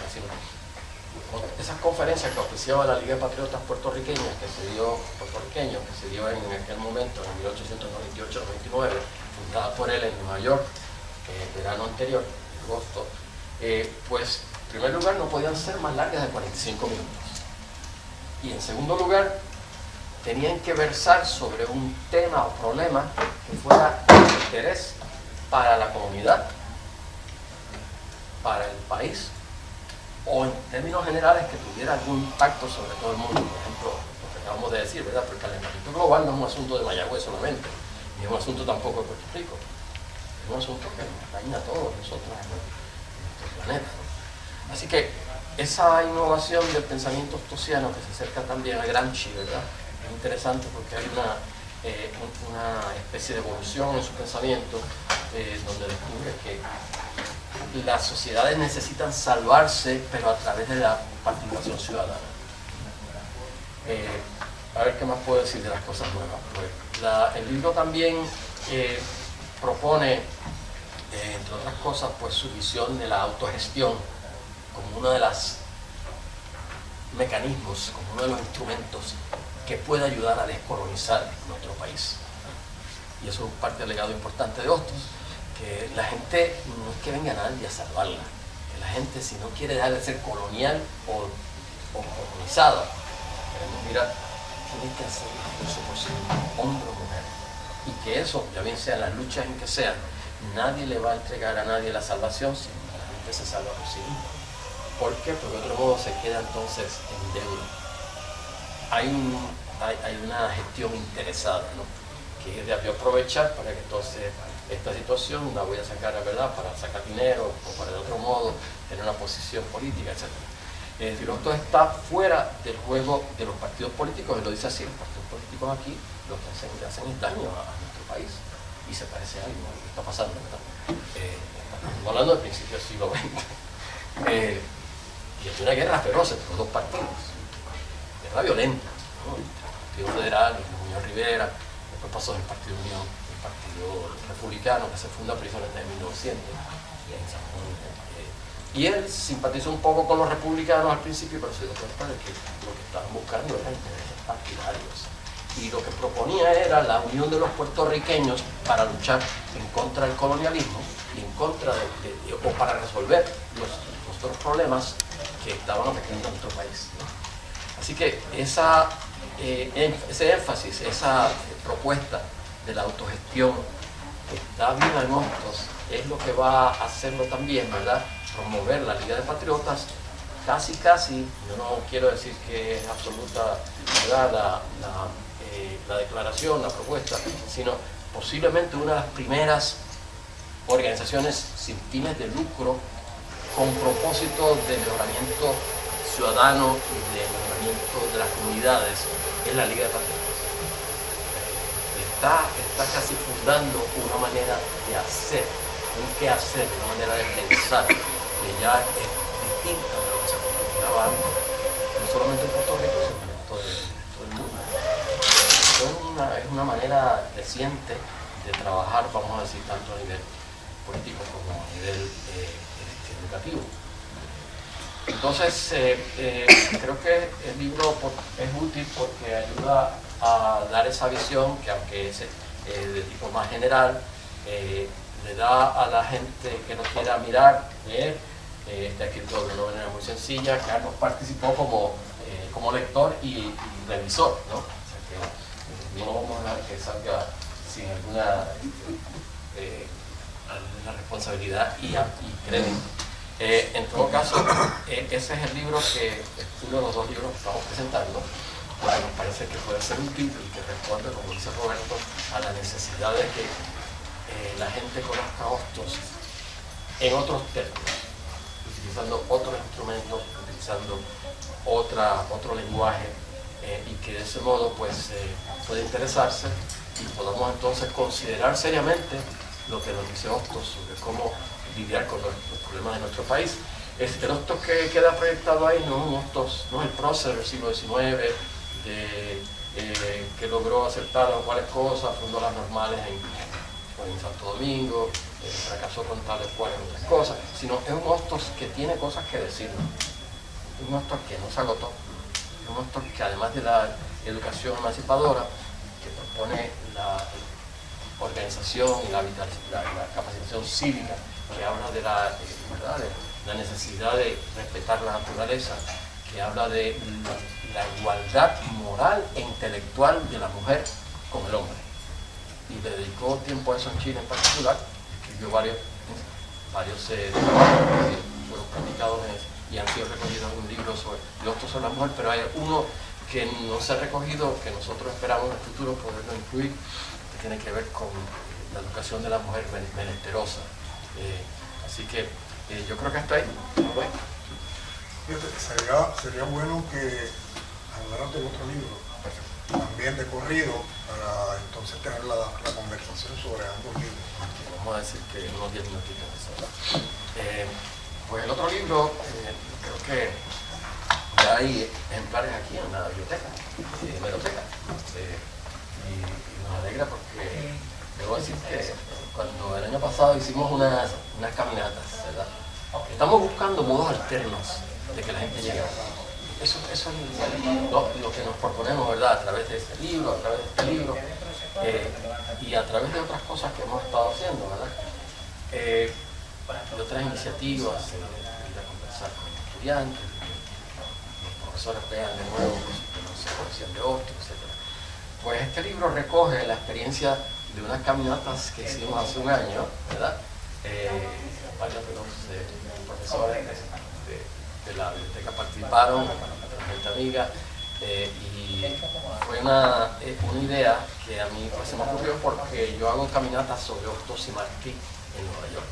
Esas conferencias que oficiaba la Liga de Patriotas puertorriqueños que se dio en aquel momento, en 1898-99, fundada por él en Nueva York, verano anterior, agosto, pues en primer lugar no podían ser más largas de 45 minutos. Y en segundo lugar, tenían que versar sobre un tema o problema que fuera de interés para la comunidad, para el país, o en términos generales que tuviera algún impacto sobre todo el mundo. Por ejemplo, lo que acabamos de decir, ¿verdad?, porque el calentamiento global no es un asunto de Mayagüez solamente, ni es un asunto tampoco de Puerto Rico, es un asunto que nos daña a todos nosotros en nuestro planeta, ¿no? Así que esa innovación del pensamiento hostosiano que se acerca también a Gramsci, ¿verdad?, es interesante porque hay una especie de evolución en su pensamiento, donde descubre que las sociedades necesitan salvarse, pero a través de la participación ciudadana. A ver qué más puedo decir de las cosas nuevas. Pues, el libro también propone, entre otras cosas, pues su visión de la autogestión como uno de los mecanismos, como uno de los instrumentos que puede ayudar a descolonizar nuestro país. Y eso es parte del legado importante de Hostos, que la gente no es que venga nadie a salvarla, que la gente, si no quiere dejar de ser colonial o colonizada, mira, tiene que hacer el esfuerzo posible, hombre o mujer, y que eso, ya bien sean las luchas en que sean, nadie le va a entregar a nadie la salvación, sino que la gente gente se salva por sí misma. ¿Por qué? Porque de otro modo se queda entonces en deuda. Hay una gestión interesada, ¿no? Que es de aprovechar para que entonces esta situación la voy a sacar, ¿verdad?, para sacar dinero o para de otro modo tener una posición política, etc. Es decir, esto está fuera del juego de los partidos políticos, y lo dice así: los partidos políticos aquí lo que le hacen es daño a nuestro país, y se parece a algo que está pasando, ¿verdad? Estamos hablando del principio del siglo XX, y es una guerra feroz entre los dos partidos, guerra violenta, ¿no? El Partido Federal, Muñoz Rivera, después pasó del Partido Unión, el Partido Republicano, que se funda precisamente en 1900, y en San Juan. Y él simpatizó un poco con los republicanos al principio, pero se dio cuenta de que lo que estaban buscando eran intereses partidarios. Y lo que proponía era la unión de los puertorriqueños para luchar en contra del colonialismo y en contra o para resolver los otros problemas que estaban afectando a nuestro país, ¿no? Así que ese énfasis, esa propuesta de la autogestión que está viva en Hostos es lo que va a hacerlo también, ¿verdad?, promover la Liga de Patriotas. Casi, yo no quiero decir que es absoluta, ¿verdad?, la declaración, la propuesta, sino posiblemente una de las primeras organizaciones sin fines de lucro con propósito de mejoramiento ciudadano y de mejoramiento de las comunidades en la Liga de Patriotas. Está casi fundando una manera de hacer, un qué hacer, una manera de pensar que ya es distinta de lo que se acostumbraba antes, no solamente en Puerto Rico, sino en todo el mundo. Es una manera reciente de trabajar, vamos a decir, tanto a nivel político como a nivel educativo. Entonces, creo que el libro es útil porque ayuda a dar esa visión que, aunque es de tipo más general, le da a la gente que nos quiera mirar, leer. Está escrito de una manera muy sencilla. Carlos participó como lector y revisor, ¿no? O sea que no vamos a dejar que salga sin alguna responsabilidad y crédito. En todo caso, ese es el libro que es uno de los dos libros que estamos presentando. Bueno, nos parece que puede ser útil y que responde, como dice Roberto, a la necesidad de que la gente conozca Hostos en otros términos, utilizando otros instrumentos, utilizando otro lenguaje, y que de ese modo pues puede interesarse y podamos entonces considerar seriamente lo que nos dice Hostos sobre cómo lidiar con los problemas de nuestro país. El Hostos que queda proyectado ahí no es un Hostos, no es el prócer del siglo XIX, que logró aceptar las cuales cosas, fundó las normales en Santo Domingo, fracasó con tales cuales otras cosas, sino es un Hostos que tiene cosas que decir, un Hostos que no se agotó, un Hostos que además de la educación emancipadora, que propone la organización y la capacitación cívica, que habla de la necesidad de respetar la naturaleza, que habla de la igualdad moral e intelectual de la mujer con el hombre. Y le dedicó tiempo a eso en Chile en particular, escribió varios fueron publicados y han sido recogidos en un libro sobre Hostos sobre la mujer, pero hay uno que no se ha recogido, que nosotros esperamos en el futuro poderlo incluir, que tiene que ver con la educación de la mujer menesterosa. Así que yo creo que hasta ahí. Bueno. Sería bueno que hablaran del otro libro, también de corrido, para entonces tener la conversación sobre ambos libros. Vamos a decir que unos 10 minutitos. Pues el otro libro, creo que ya hay ejemplares aquí en la biblioteca, hemeroteca, y nos alegra porque debo decir que cuando el año pasado hicimos unas caminatas, ¿verdad? Estamos buscando modos alternos de que la gente llegue. Eso es lo que nos proponemos, ¿verdad? A través de este libro, a través de este libro, y a través de otras cosas que hemos estado haciendo, ¿verdad? De otras iniciativas, ir a conversar con estudiantes, los profesores vean de nuevo que no se conocían de Hostos, etc. Pues este libro recoge la experiencia de unas caminatas que hicimos hace un año, ¿verdad? varios de los profesores de la biblioteca participaron, gente amiga, y fue una idea que a mí pues, se me ocurrió porque yo hago caminatas sobre Hostos y Martí en Nueva York.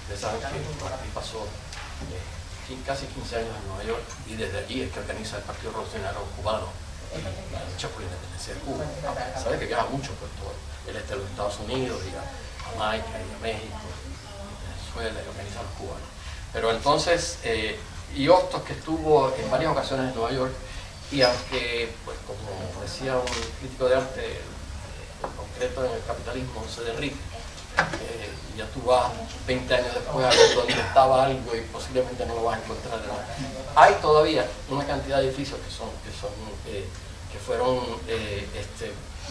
Ustedes saben que Martí pasó casi 15 años en Nueva York y desde allí es que organiza el Partido Revolucionario Cubano y la lucha por la independencia de Cuba. Sabe que viaja mucho por todo el este de los Estados Unidos y a Jamaica y a México, y Venezuela y organiza a los cubanos. Pero entonces, y Hostos que estuvo en varias ocasiones en Nueva York, y aunque, pues, como decía un crítico de arte, en concreto en el capitalismo, José de Enrique, ya tú vas 20 años después a ver dónde estaba algo y posiblemente no lo vas a encontrar. Hay todavía una cantidad de edificios que fueron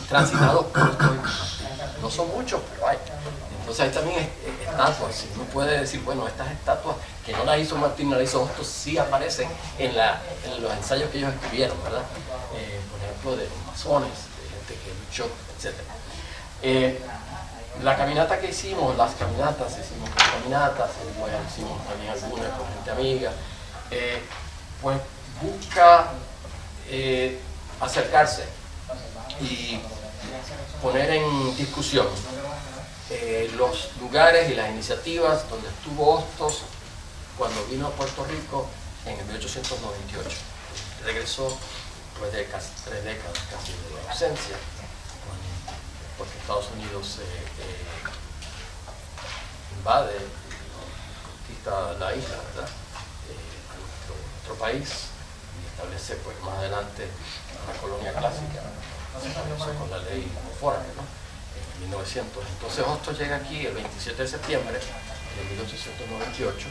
transitados por Hostos y Martí. No son muchos, pero hay. Entonces hay también estatuas. Uno puede decir, bueno, estas estatuas que no las hizo Martín, no las hizo Hostos, sí aparecen en los ensayos que ellos escribieron, ¿verdad? Por ejemplo, de los masones, de gente que luchó, etc. La caminata que hicimos, las caminatas, hicimos también algunas con gente amiga, pues busca acercarse y poner en discusión los lugares y las iniciativas donde estuvo Hostos cuando vino a Puerto Rico en el 1898. Regresó después de casi 3 décadas casi de ausencia, porque Estados Unidos invade, conquista la isla, ¿verdad? A nuestro país y establece pues, más adelante una colonia clásica, con la ley Foraker, ¿no? En 1900. Entonces Hostos llega aquí el 27 de septiembre de 1898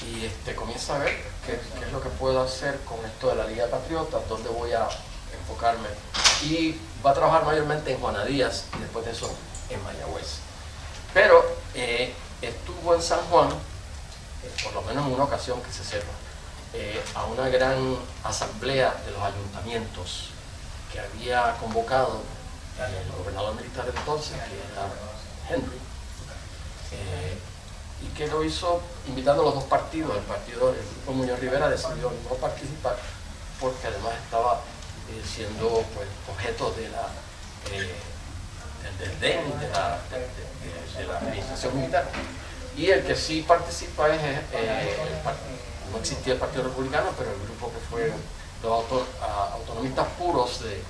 y comienza a ver qué es lo que puedo hacer con esto de la Liga de Patriotas, dónde voy a enfocarme, y va a trabajar mayormente en Juana Díaz y después de eso en Mayagüez. Pero estuvo en San Juan, por lo menos en una ocasión que se sepa, a una gran asamblea de los ayuntamientos que había convocado el gobernador militar de entonces, que era Henry, y que lo hizo invitando a los dos partidos. El partido, el grupo Muñoz Rivera decidió no participar porque además estaba siendo pues, objeto de del desdén de la administración militar. Y el que sí participa es no existía el Partido Republicano, pero el grupo que fue los autonomistas puros de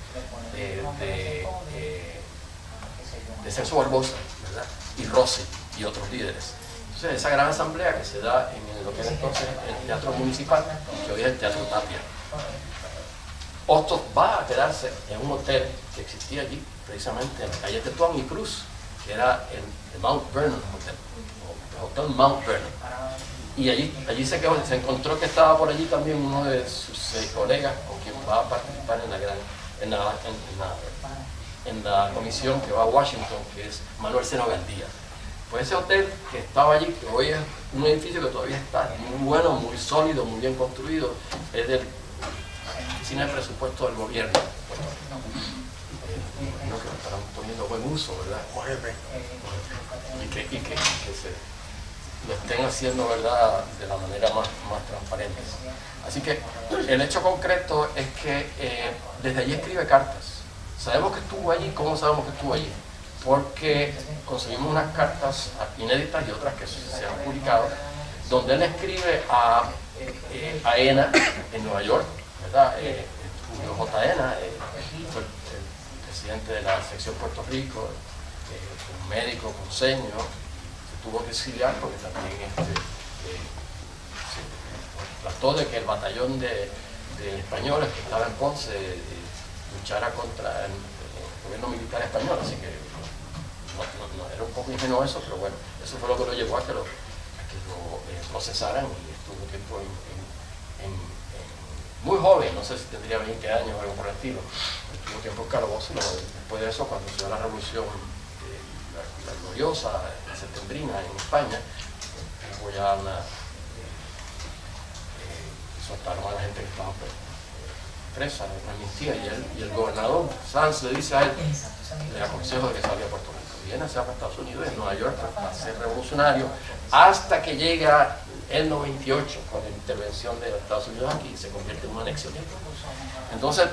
Celso Barbosa, ¿verdad? Y Rossi y otros líderes. Entonces esa gran asamblea que se da en lo que era entonces el Teatro Municipal, que hoy es el Teatro Tapia. Hostos va a quedarse en un hotel que existía allí, precisamente en la calle Tetuán y Cruz, que era el Mount Vernon Hotel, o el Hotel Mount Vernon. Y allí se quedó, se encontró que estaba por allí también uno de sus colegas con quien va a participar en la comisión que va a Washington, que es Manuel Seno Gandía. Pues ese hotel que estaba allí, que hoy es un edificio que todavía está muy bueno, muy sólido, muy bien construido, es del Oficina de Presupuesto del Gobierno. Imagino que lo estarán poniendo buen uso, ¿verdad? Y que lo estén haciendo, ¿verdad?, de la manera más transparente. Así que el hecho concreto es que desde allí escribe cartas. Sabemos que estuvo allí. ¿Cómo sabemos que estuvo allí? Porque conseguimos unas cartas inéditas y otras que se han publicado, donde él escribe a ENA en Nueva York, ¿verdad? Julio J. ENA, fue el presidente de la sección Puerto Rico, un médico con seño, se tuvo que exiliar porque también trató de que el batallón de españoles que estaba en Ponce luchara contra el gobierno militar español, así que no, era un poco ingenuo eso, pero bueno, eso fue lo que lo llevó a que lo procesaran, y estuvo tiempo muy joven, no sé si tendría 20 años o algo por el estilo, estuvo tiempo en calabozo. Después de eso, cuando se dio la revolución la gloriosa, la septembrina en España, hubo ya soltaron a la gente que estaba presa, una amnistía, y el gobernador Sanz le dice a él, le aconsejo de que salga a Puerto Rico. viene hacia Estados Unidos, en Nueva York, para ser revolucionario, hasta que llega el 98 con la intervención de Estados Unidos aquí y se convierte en una anexión. Entonces,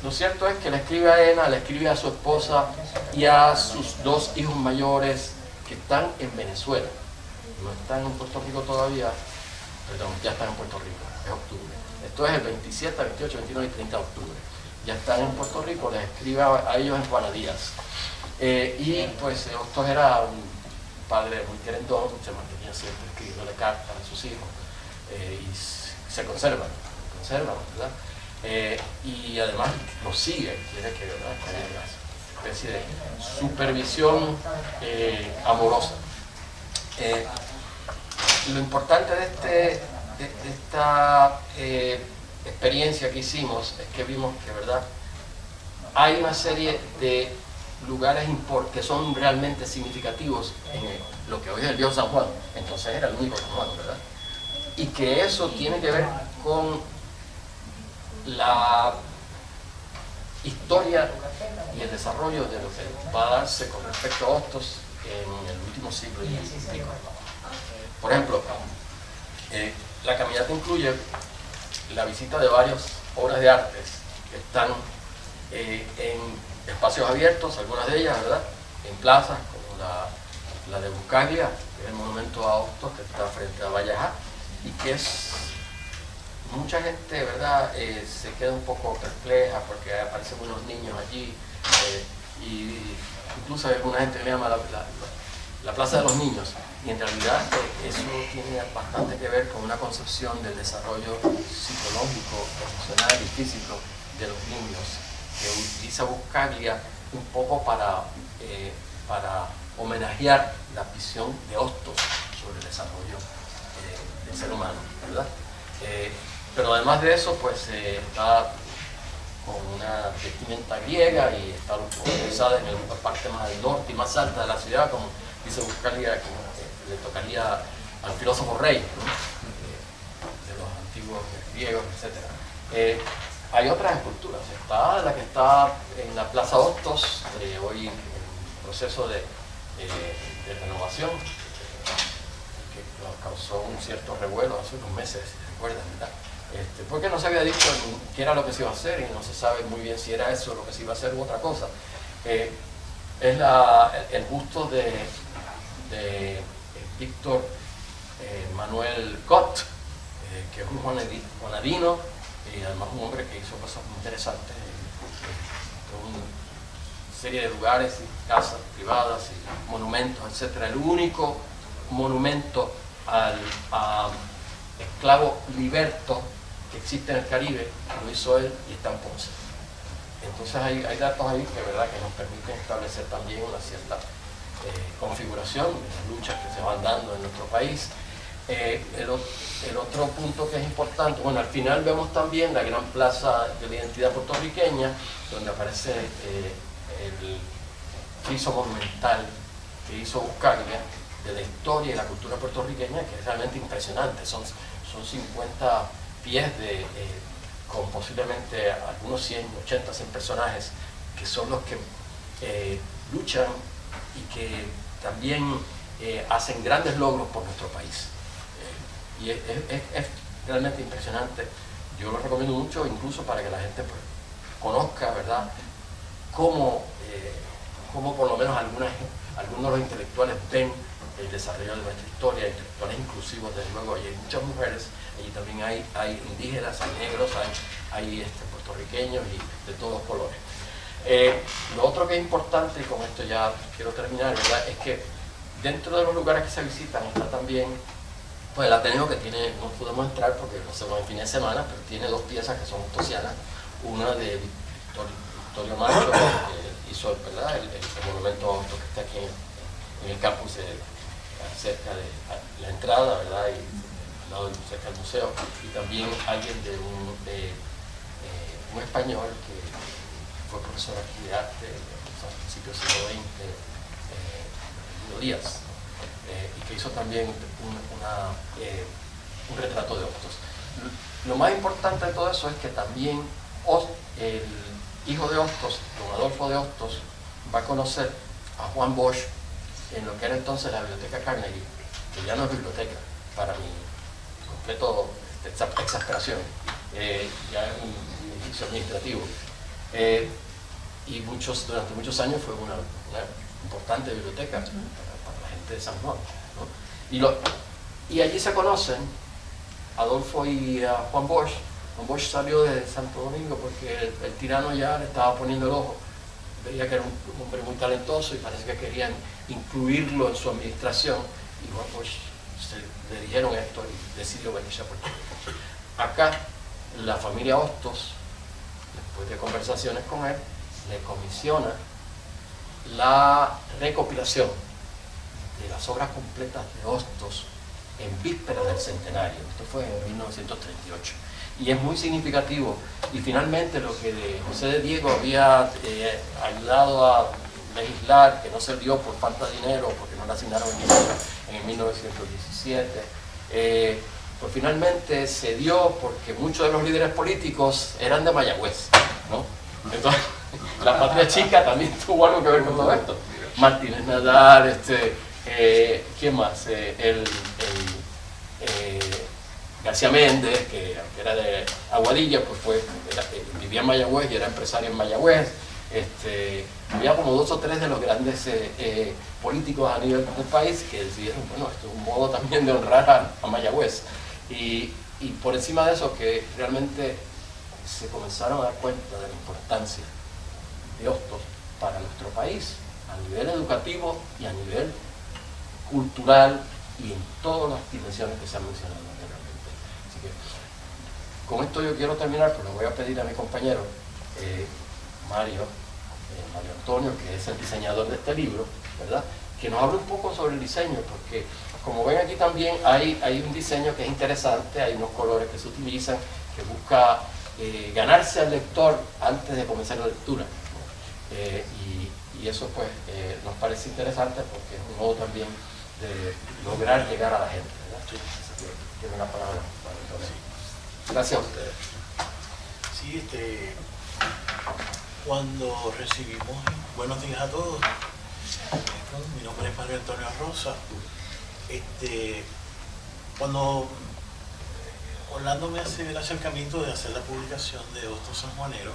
lo cierto es que le escribe a Ena, le escribe a su esposa y a sus 2 hijos mayores que están en Venezuela. No están en Puerto Rico todavía, perdón, ya están en Puerto Rico, es octubre. Esto es el 27, 28, 29 y 30 de octubre. Ya están en Puerto Rico, les escribe a ellos en Juana Díaz. Y pues Hostos era un padre muy querendón, se mantenía siempre escribiéndole cartas a sus hijos y se conservan, ¿verdad? Y además lo sigue, quiere que haya una especie de supervisión amorosa. Lo importante de esta experiencia que hicimos es que vimos que, ¿verdad?, hay una serie de lugares que son realmente significativos en lo que hoy es el viejo San Juan, entonces era el único San Juan, ¿verdad? Y que eso tiene que ver con la historia y el desarrollo de lo que va a darse con respecto a Hostos en el último siglo y pico. Por ejemplo, la caminata incluye la visita de varias obras de arte que están en espacios abiertos, algunas de ellas, ¿verdad?, en plazas como la de Buscaglia, que es el monumento a Hostos que está frente a Valleja, y que es mucha gente, ¿verdad?, se queda un poco perpleja porque aparecen unos niños allí y incluso hay alguna gente que le llama la Plaza de los Niños, y en realidad eso tiene bastante que ver con una concepción del desarrollo psicológico, emocional y físico de los niños, que utiliza Buscaglia un poco para homenajear la visión de Hostos sobre el desarrollo del ser humano, ¿verdad? Pero además de eso, pues está con una vestimenta griega y está localizada en la parte más del norte y más alta de la ciudad, como dice Buscaglia, que le tocaría al filósofo rey, ¿no?, de los antiguos griegos, etc. Hay otras esculturas, está la que está en la Plaza Hostos, hoy en proceso de renovación, que causó un cierto revuelo hace unos meses, si recuerdan, ¿verdad? Porque no se había dicho qué era lo que se iba a hacer y no se sabe muy bien si era eso lo que se iba a hacer u otra cosa. Es el busto de Víctor Manuel Cot, que es un juanadino y además un hombre que hizo cosas muy interesantes en una serie de lugares y casas privadas y monumentos, etc. El único monumento al esclavo liberto que existe en el Caribe lo hizo él y está en Ponce. Entonces hay datos ahí que, ¿verdad?, que nos permiten establecer también una cierta configuración de las luchas que se van dando en nuestro país. El otro punto que es importante, bueno, al final vemos también la gran plaza de la identidad puertorriqueña, donde aparece el friso monumental que hizo Buscaglia de la historia y la cultura puertorriqueña, que es realmente impresionante. Son 50 pies con posiblemente algunos 100, 80, 100 personajes que son los que luchan y que también hacen grandes logros por nuestro país. Y es realmente impresionante. Yo lo recomiendo mucho, incluso para que la gente, pues, conozca, ¿verdad?, cómo por lo menos algunos de los intelectuales ven el desarrollo de nuestra historia, intelectuales inclusivos, desde luego, y hay muchas mujeres, y también hay indígenas, hay negros, hay puertorriqueños y de todos colores. Lo otro que es importante, y con esto ya quiero terminar, ¿verdad?, es que dentro de los lugares que se visitan está también, pues, el Ateneo, que tiene, no podemos entrar porque lo hacemos en fin de semana, pero tiene 2 piezas que son hostosianas, una de Victorio Macho, que hizo, ¿verdad?, el monumento a Hostos que está aquí en el campus cerca de la entrada, ¿verdad?, y al lado cerca del museo, y también alguien de un español que fue profesor aquí de arte a principios del siglo XX, Julio Díaz, y que hizo también un retrato de Hostos. Lo más importante de todo eso es que también el hijo de Hostos, don Adolfo de Hostos, va a conocer a Juan Bosch en lo que era entonces la Biblioteca Carnegie, que ya no es biblioteca, para mi completo exasperación, ya es un edificio administrativo. Y durante muchos años fue una importante biblioteca para la gente de San Juan, ¿no? Y allí se conocen Adolfo y Juan Bosch. Juan Bosch salió de Santo Domingo porque el tirano ya le estaba poniendo el ojo, veía que era un hombre muy talentoso y parece que querían incluirlo en su administración, y Juan Bosch le dijeron esto y decidió venirse a Puerto Rico. Acá la familia Hostos, después de conversaciones con él, le comisiona la recopilación de las obras completas de Hostos en vísperas del centenario. Esto fue en 1938 y es muy significativo. Y finalmente lo que José de Diego había ayudado a legislar, que no se dio por falta de dinero, porque no le asignaron el dinero en el 1917, pues finalmente se dio porque muchos de los líderes políticos eran de Mayagüez, ¿no? Entonces, la Patria Chica también tuvo algo que ver con todo esto. Martínez Nadal, ¿quién más? García Méndez, que era de Aguadilla, pues vivía en Mayagüez y era empresario en Mayagüez. Había como 2 o 3 de los grandes políticos a nivel del país que decidieron, bueno, esto es un modo también de honrar a Mayagüez. Y por encima de eso, que realmente se comenzaron a dar cuenta de la importancia de Hostos para nuestro país, a nivel educativo y a nivel cultural y en todas las dimensiones que se han mencionado anteriormente. Así que con esto yo quiero terminar, pero le voy a pedir a mi compañero Mario Antonio, que es el diseñador de este libro, ¿verdad?, que nos hable un poco sobre el diseño, porque como ven aquí también hay un diseño que es interesante, hay unos colores que se utilizan, que busca ganarse al lector antes de comenzar la lectura, ¿no? Y eso pues nos parece interesante porque es un modo también de lograr llegar a la gente, ¿verdad? Tiene la palabra. Gracias a ustedes. Sí, cuando recibimos, buenos días a todos, mi nombre es Mario Antonio Rosa. Cuando Orlando me hace el acercamiento de hacer la publicación de Hostos Sanjuanero,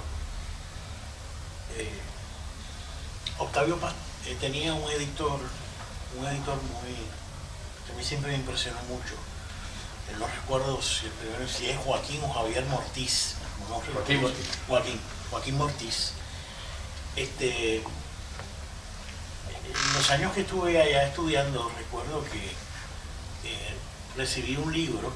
Octavio Paz tenía un editor muy, que a mí siempre me impresionó mucho. No recuerdo si es Joaquín o Javier Mortiz. No recuerdo. Joaquín Mortiz. En los años que estuve allá estudiando, recuerdo que recibí un libro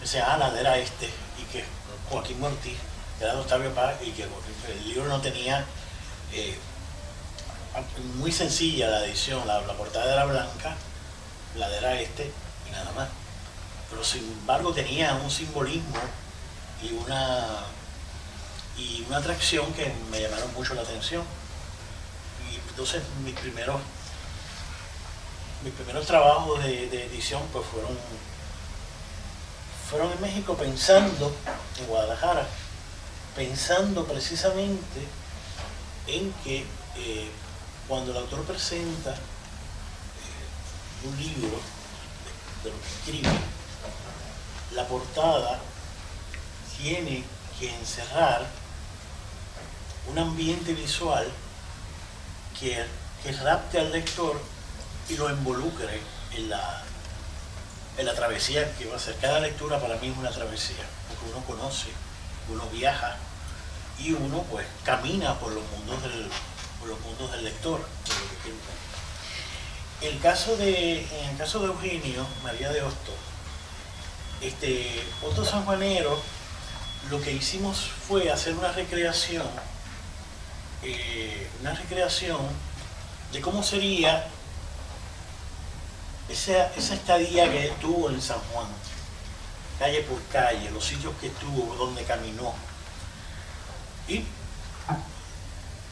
que se llama Ladera Este, y que Joaquín Mortiz, que era de Octavio Paz, y que el libro no tenía, muy sencilla la edición, la portada era blanca, Ladera Este y nada más, pero sin embargo tenía un simbolismo y una atracción que me llamaron mucho la atención. Y entonces mis primeros trabajos de edición pues fueron en México, pensando en Guadalajara, pensando precisamente en que cuando el autor presenta un libro de lo que escribe, la portada tiene que encerrar un ambiente visual que rapte al lector y lo involucre en la travesía que va a ser. Cada lectura para mí es una travesía, porque uno conoce, uno viaja y uno pues camina por los mundos del lector. En el caso de Eugenio María de Hostos, Hostos Sanjuanero, lo que hicimos fue hacer una recreación de cómo sería esa estadía que él tuvo en San Juan, calle por calle, los sitios que estuvo, donde caminó. Y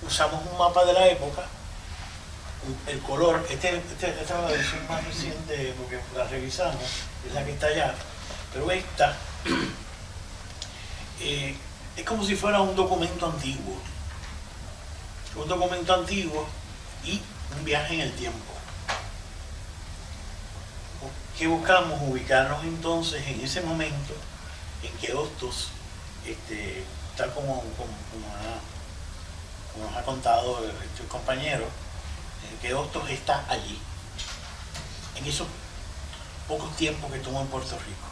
usamos un mapa de la época, el color, esta es la versión más reciente porque la revisamos, es la que está allá, pero esta es como si fuera un documento antiguo y un viaje en el tiempo. ¿Qué buscamos? Ubicarnos entonces en ese momento en que Hostos, tal como nos ha contado el compañero, en que Hostos está allí, en esos pocos tiempos que tuvo en Puerto Rico.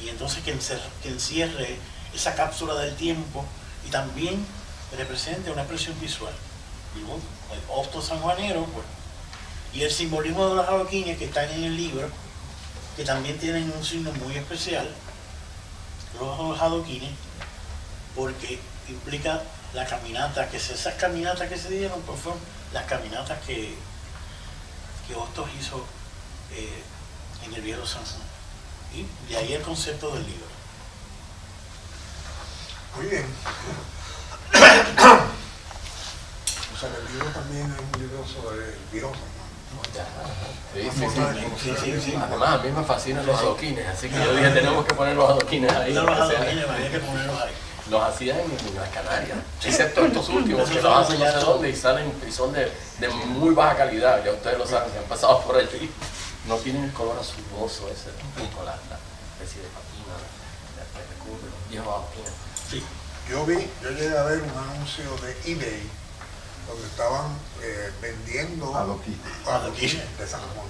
Y entonces que encierre esa cápsula del tiempo y también represente una expresión visual. Y bueno, el Hostos sanjuanero, pues, y el simbolismo de los adoquines que están en el libro, que también tienen un signo muy especial, los adoquines, porque implica la caminata, esas caminatas que se dieron, pues fueron las caminatas que Hostos hizo en el viejo San Juan. Y de ahí el concepto del libro. Muy bien. O sea, que el libro también es un libro sobre el viejo San Juan. Sí. Además, a mí me fascinan los adoquines, así que yo dije, tenemos que poner los adoquines ahí. No, los adoquines, había que ponerlos ahí. Los hacían en las Canarias, excepto estos últimos que los hacen no sé dónde y salen y son de muy baja calidad, ya ustedes lo saben, se han pasado por allí. No tienen el color azuloso ese, con la especie de patina, de los viejos adoquines. Sí. Yo llegué a ver un anuncio de eBay donde estaban vendiendo adoquines de San Juan.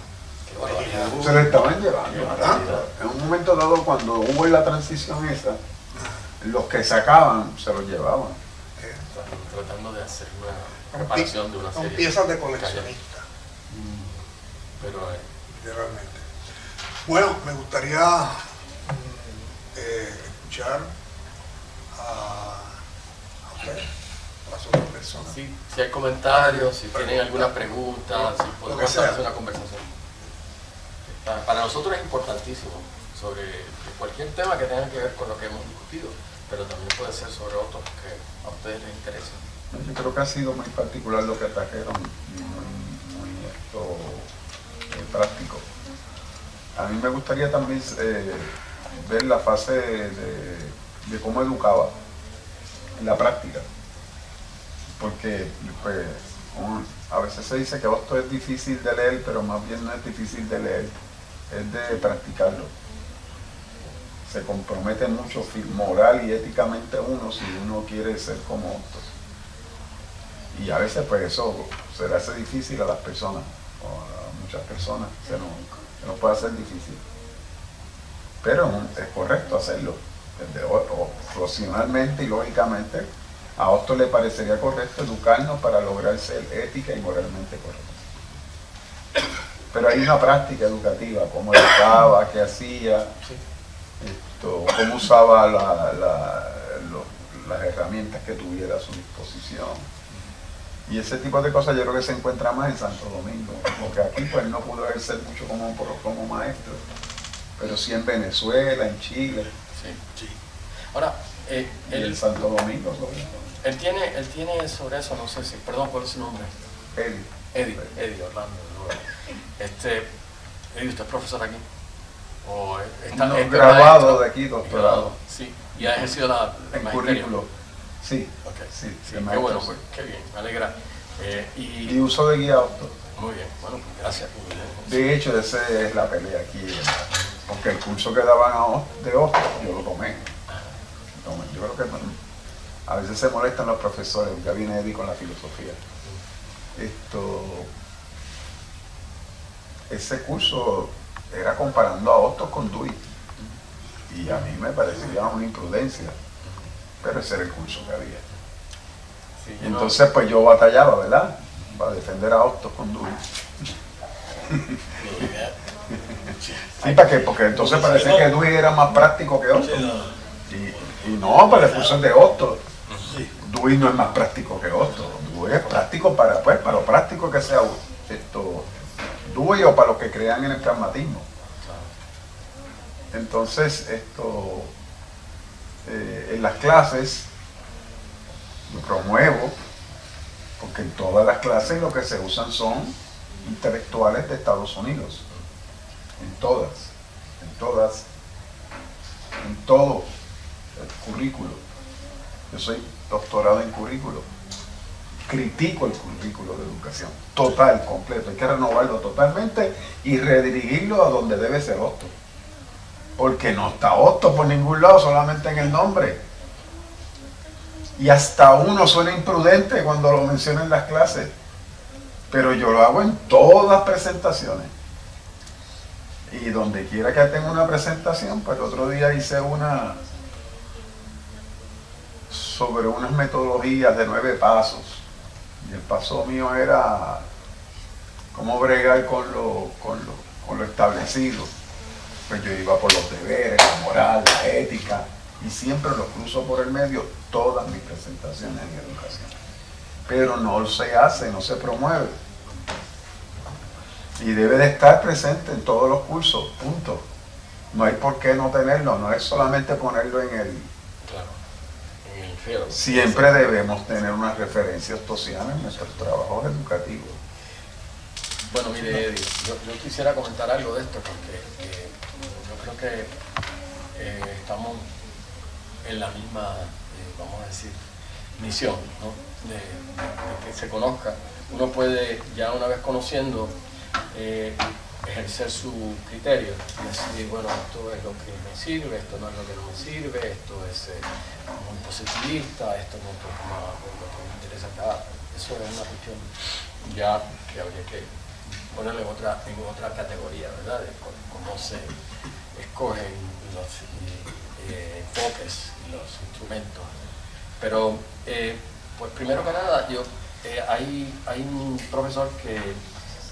Qué barbaridad. Se lo estaban llevando, ¿verdad? En un momento dado, cuando hubo la transición esa, los que sacaban se los llevaban. Están tratando de hacer una preparación de una Son serie. piezas de coleccionista. Pero Literalmente. Bueno, me gustaría escuchar a ustedes, a las otras personas. sí, si hay comentarios, si tienen alguna pregunta, si podemos que sea. hacer una conversación. Para nosotros es importantísimo sobre cualquier tema que tenga que ver con lo que hemos discutido, pero también puede ser sobre otros que a ustedes les interesen. Yo creo que ha sido muy particular lo que trajeron, muy práctico. A mí me gustaría también ver la fase de cómo educaba en la práctica, porque pues, a veces se dice que esto es difícil de leer, pero más bien no es difícil de leer, es de practicarlo. Se compromete mucho moral y éticamente uno si uno quiere ser como otros. Y a veces pues eso se le hace difícil a las personas, o a muchas personas, se nos puede hacer difícil. Pero es correcto hacerlo. Racionalmente y lógicamente, a Hostos le parecería correcto educarnos para lograr ser ética y moralmente correctos. Pero hay una práctica educativa, cómo educaba, qué hacía, cómo usaba las herramientas que tuviera a su disposición. Y ese tipo de cosas yo creo que se encuentra más en Santo Domingo, porque aquí pues no pudo ejercer mucho como maestro, pero sí en Venezuela, en Chile, Sí. Ahora, en Santo Domingo. él tiene sobre eso, no sé si, perdón, ¿cuál es su nombre? Eddie Orlando. Eddie, ¿usted es profesor aquí? ¿O está Graduado de aquí, doctorado. Sí, y ha ejercido el En magisterio. currículo. Sí, Okay. sí, Qué bueno, pues, qué bien, me alegra. Y uso de guía Hostos. Muy bien, bueno, pues gracias. De hecho, esa es la pelea aquí, porque el curso que daban de Hostos, yo lo tomé. Yo creo que a veces se molestan los profesores, ya viene Eddie con la filosofía. Ese curso era comparando a Hostos con Dewey, y a mí me parecía una imprudencia, pero ese era el curso que había. Sí, Y entonces pues yo batallaba, ¿verdad?, para defender a Hostos con Dewey. Sí, ¿para qué? Porque entonces parece que Dewey era más práctico que Hostos. Y no, para el curso de Hostos, Dewey no es más práctico que Hostos. Dewey es práctico para lo práctico que sea Dewey o para los que crean en el pragmatismo. Entonces, en las clases lo promuevo, porque en todas las clases lo que se usan son intelectuales de Estados Unidos. En todo el currículo. Yo soy doctorado en currículo. critico el currículo de educación, total, completo. Hay que renovarlo totalmente y redirigirlo a donde debe ser Hostos. Porque no está Hostos por ningún lado, solamente en el nombre. Y hasta uno suena imprudente cuando lo menciona en las clases. Pero yo lo hago en todas las presentaciones. Y donde quiera que tenga una presentación, pues el otro día hice una sobre unas metodologías de 9 pasos. Y el paso mío era cómo bregar con lo establecido. Pues yo iba por los deberes, la moral, la ética, y siempre los cruzo por el medio todas mis presentaciones en educación. Pero no se hace, no se promueve. Y debe de estar presente en todos los cursos, punto. No hay por qué no tenerlo, no es solamente ponerlo en el... Claro, en el field. Siempre debemos tener una referencia hostosiana en nuestros trabajos educativos. Bueno, mire, Eddie, yo quisiera comentar algo de esto porque yo creo que estamos en la misma, vamos a decir, misión, ¿no? de que se conozca. Uno puede, ya una vez conociendo, ejercer su criterio y decir, bueno, esto es lo que me sirve, esto no es lo que no me sirve, esto es muy positivista, esto no es lo que me interesa acá. Eso es una cuestión ya que habría que ponerle en otra categoría, ¿verdad? De cómo se escogen los enfoques y los instrumentos. Pero, pues primero que nada, hay un profesor que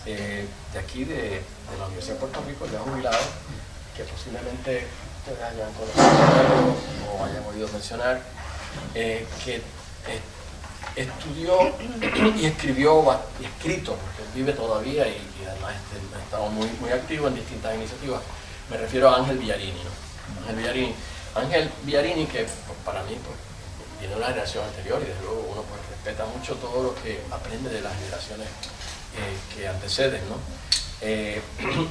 de aquí, de la Universidad de Puerto Rico, ya jubilado, que posiblemente ustedes hayan conocido o hayan oído mencionar, que estudió y escribió y escrito, porque él vive todavía y además ha estado muy activo en distintas iniciativas. Me refiero a Ángel Villarini, ¿no? Ángel Villarini, que pues, para mí pues, viene de una generación anterior y desde luego uno pues, respeta mucho todo lo que aprende de las generaciones que anteceden, ¿no?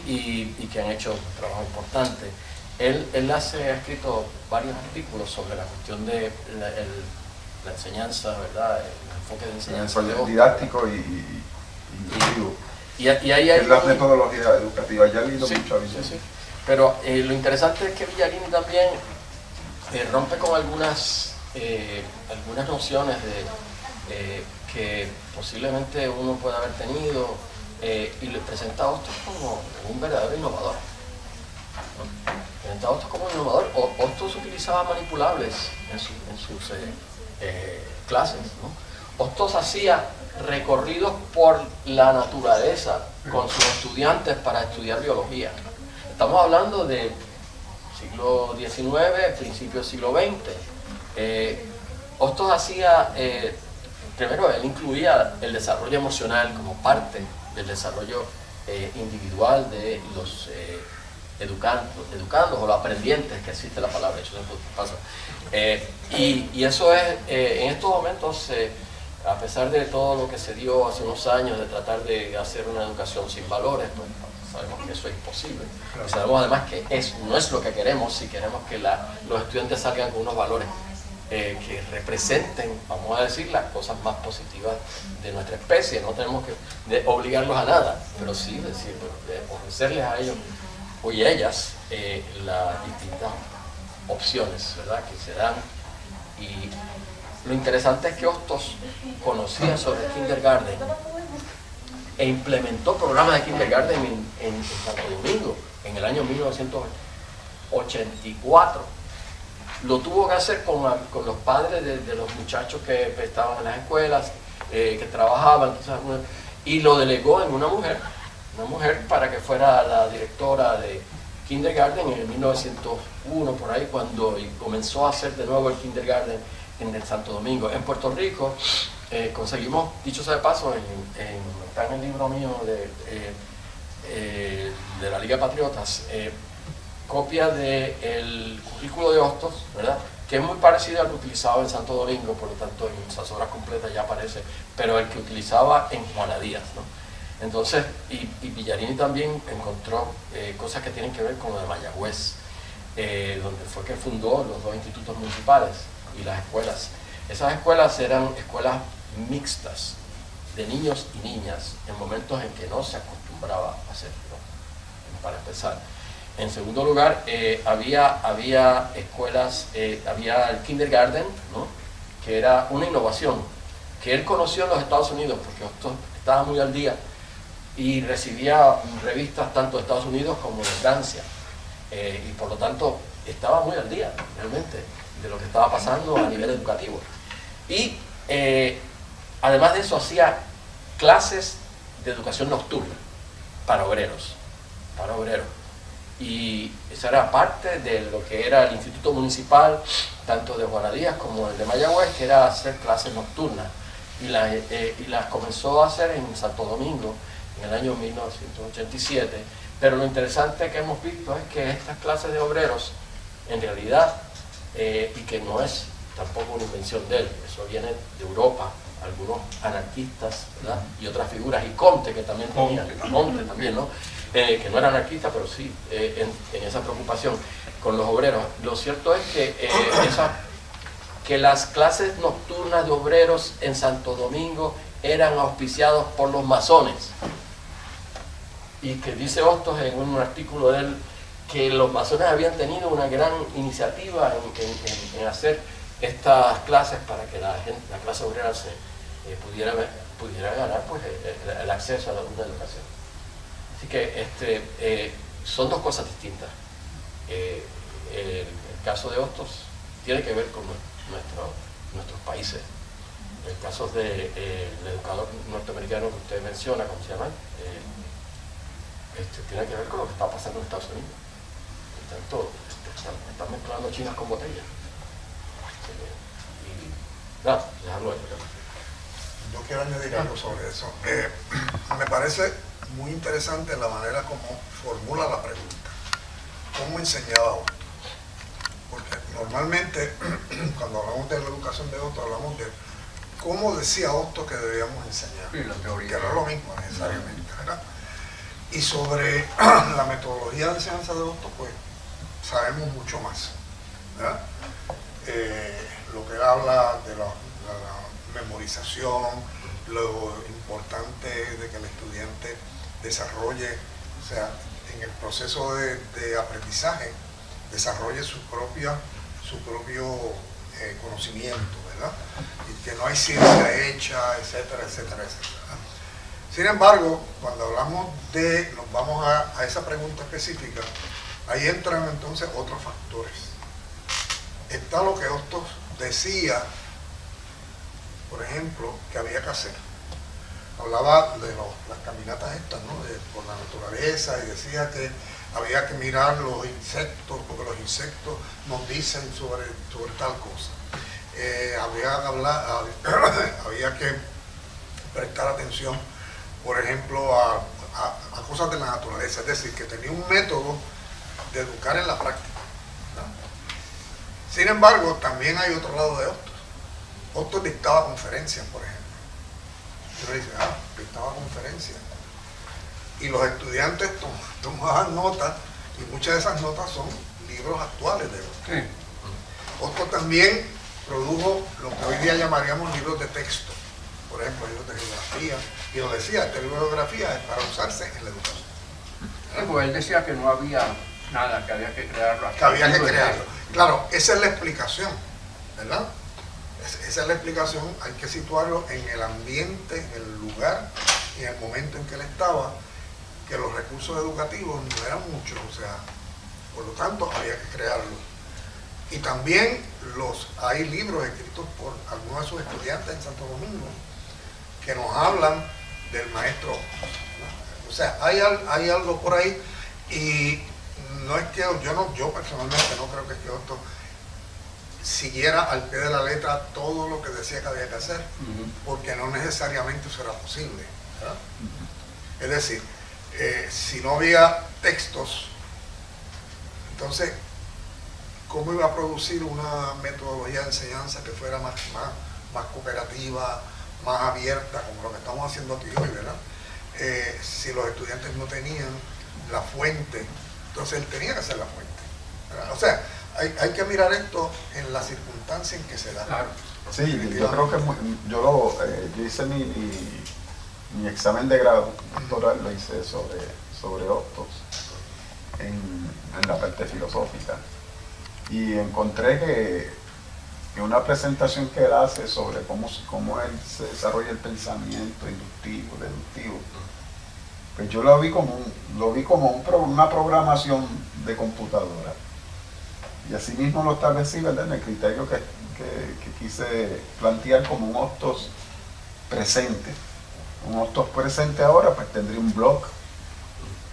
Y que han hecho un trabajo importante. Él ha escrito varios artículos sobre la cuestión de la enseñanza, ¿verdad? El enfoque de enseñanza didáctico y inclusivo. Y ahí hay es la metodología educativa, ya he leído mucho a sí. Pero lo interesante es que Villarini también rompe con algunas nociones que posiblemente uno puede haber tenido y le presenta a Hostos como un verdadero innovador, ¿no? Presenta a Hostos como un innovador. Hostos utilizaba manipulables en sus clases, ¿no? Hostos hacía recorridos por la naturaleza con sus estudiantes para estudiar biología. Estamos hablando de siglo XIX, principio del siglo XX. Hostos hacía, primero él incluía el desarrollo emocional como parte del desarrollo individual de los educandos o los aprendientes, que existe la palabra, eso siempre pasa. Y eso es, en estos momentos, a pesar de todo lo que se dio hace unos años de tratar de hacer una educación sin valores, pues sabemos que eso es imposible. Y sabemos además que no es lo que queremos, si queremos que los estudiantes salgan con unos valores que representen, vamos a decir, las cosas más positivas de nuestra especie. No tenemos que obligarlos a nada, pero sí decir, ofrecerles a ellos y a ellas las distintas opciones, ¿verdad?, que se dan. Y lo interesante es que Hostos conocía sobre el kindergarten e implementó programas de kindergarten en Santo Domingo en el año 1984. Lo tuvo que hacer con los padres de los muchachos que estaban en las escuelas, que trabajaban, y lo delegó en una mujer para que fuera la directora de kindergarten en el 1901, por ahí, cuando comenzó a hacer de nuevo el kindergarten en el Santo Domingo. En Puerto Rico conseguimos, dicho sea de paso, está en el libro mío de la Liga Patriotas, copia del currículo de Hostos, ¿verdad?, que es muy parecido al que utilizaba en Santo Domingo, por lo tanto en esas horas completas ya aparece, pero el que utilizaba en Juana Díaz, ¿no? Entonces, y Villarini también encontró cosas que tienen que ver con lo de Mayagüez, donde fue que fundó los 2 institutos municipales y las escuelas. Esas escuelas eran escuelas mixtas de niños y niñas en momentos en que no se acostumbraba a hacerlo, para empezar. En segundo lugar, había escuelas, había el kindergarten, ¿no?, que era una innovación que él conoció en los Estados Unidos, porque esto estaba muy al día y recibía revistas tanto de Estados Unidos como de Francia, y por lo tanto estaba muy al día realmente de lo que estaba pasando a nivel educativo. Y además de eso hacía clases de educación nocturna para obreros, y eso era parte de lo que era el Instituto Municipal, tanto de Juana Díaz como el de Mayagüez, que era hacer clases nocturnas, y las comenzó a hacer en Santo Domingo en el año 1987. Pero lo interesante que hemos visto es que estas clases de obreros, en realidad, y que no es tampoco una invención de él, eso viene de Europa, algunos anarquistas, ¿verdad?, y otras figuras, y Comte, que también tenía, Comte también, ¿no?, que no era anarquista, pero sí en esa preocupación con los obreros. Lo cierto es que las clases nocturnas de obreros en Santo Domingo eran auspiciados por los masones, y que dice Hostos en un artículo de él que los masones habían tenido una gran iniciativa en hacer estas clases para que la clase obrera pudiera ganar, pues, el acceso a una educación. Así que son dos cosas distintas. El caso de Hostos tiene que ver con nuestros países. El caso del educador norteamericano que usted menciona, ¿cómo se llama?, tiene que ver con lo que está pasando en Estados Unidos. Por tanto, están mezclando chinas con botellas. Y nada, dejarlo ahí. Yo quiero añadir algo sobre eso. Me parece muy interesante la manera como formula la pregunta. ¿Cómo enseñaba Hostos? Porque normalmente, cuando hablamos de la educación de Hostos, hablamos de cómo decía Hostos que debíamos enseñar. Sí, la teoría. Que no es lo mismo necesariamente, ¿verdad? Y sobre la metodología de enseñanza de Hostos, pues sabemos mucho más, ¿verdad? Lo que él habla de la memorización, lo importante de que el estudiante desarrolle, o sea, en el proceso de aprendizaje, desarrolle su propio conocimiento, ¿verdad? Y que no hay ciencia hecha, etcétera, etcétera, etcétera. Sin embargo, cuando nos vamos a esa pregunta específica, ahí entran entonces otros factores. Está lo que Hostos decía, por ejemplo, que había que hacer. Hablaba de las caminatas estas, ¿no?, por la naturaleza, y decía que había que mirar los insectos, porque los insectos nos dicen sobre tal cosa. Había que prestar atención, por ejemplo, a cosas de la naturaleza, es decir, que tenía un método de educar en la práctica, ¿no? Sin embargo, también hay otro lado de Hostos. Hostos dictaba conferencias, por ejemplo. Y uno dice, dictaba conferencias. Y los estudiantes tomaban notas, y muchas de esas notas son libros actuales de Hostos. Sí. Hostos también produjo lo que hoy día llamaríamos libros de texto, por ejemplo, libros de geografía, y nos decía, este libro de geografía es para usarse en la educación. Sí, pues él decía que no había nada, que había que crearlo. Que había que crearlo. Claro, esa es la explicación, ¿verdad? Esa es la explicación, hay que situarlo en el ambiente, en el lugar y en el momento en que él estaba, que los recursos educativos no eran muchos, o sea, por lo tanto había que crearlo. Y también hay libros escritos por algunos de sus estudiantes en Santo Domingo que nos hablan del maestro Hostos, ¿no? O sea, hay algo por ahí, y no es que yo personalmente no creo que Hostos siguiera al pie de la letra todo lo que decía que había que hacer, porque no necesariamente eso era posible, ¿verdad? Es decir, si no había textos, entonces, ¿cómo iba a producir una metodología de enseñanza que fuera más cooperativa, más abierta, como lo que estamos haciendo aquí hoy, ¿verdad? Si los estudiantes no tenían la fuente, entonces él tenía que hacer la fuente, ¿verdad? O sea, hay que mirar esto en la circunstancia en que se da. Claro. Sí, yo creo que yo hice mi examen de grado doctoral, lo hice sobre Hostos en la parte filosófica, y encontré que una presentación que él hace sobre cómo él se desarrolla el pensamiento inductivo, deductivo, pues yo lo vi como una programación de computadora, y así mismo lo establecí, ¿verdad?, en el criterio que quise plantear como un Hostos presente. Un Hostos presente ahora pues tendría un blog,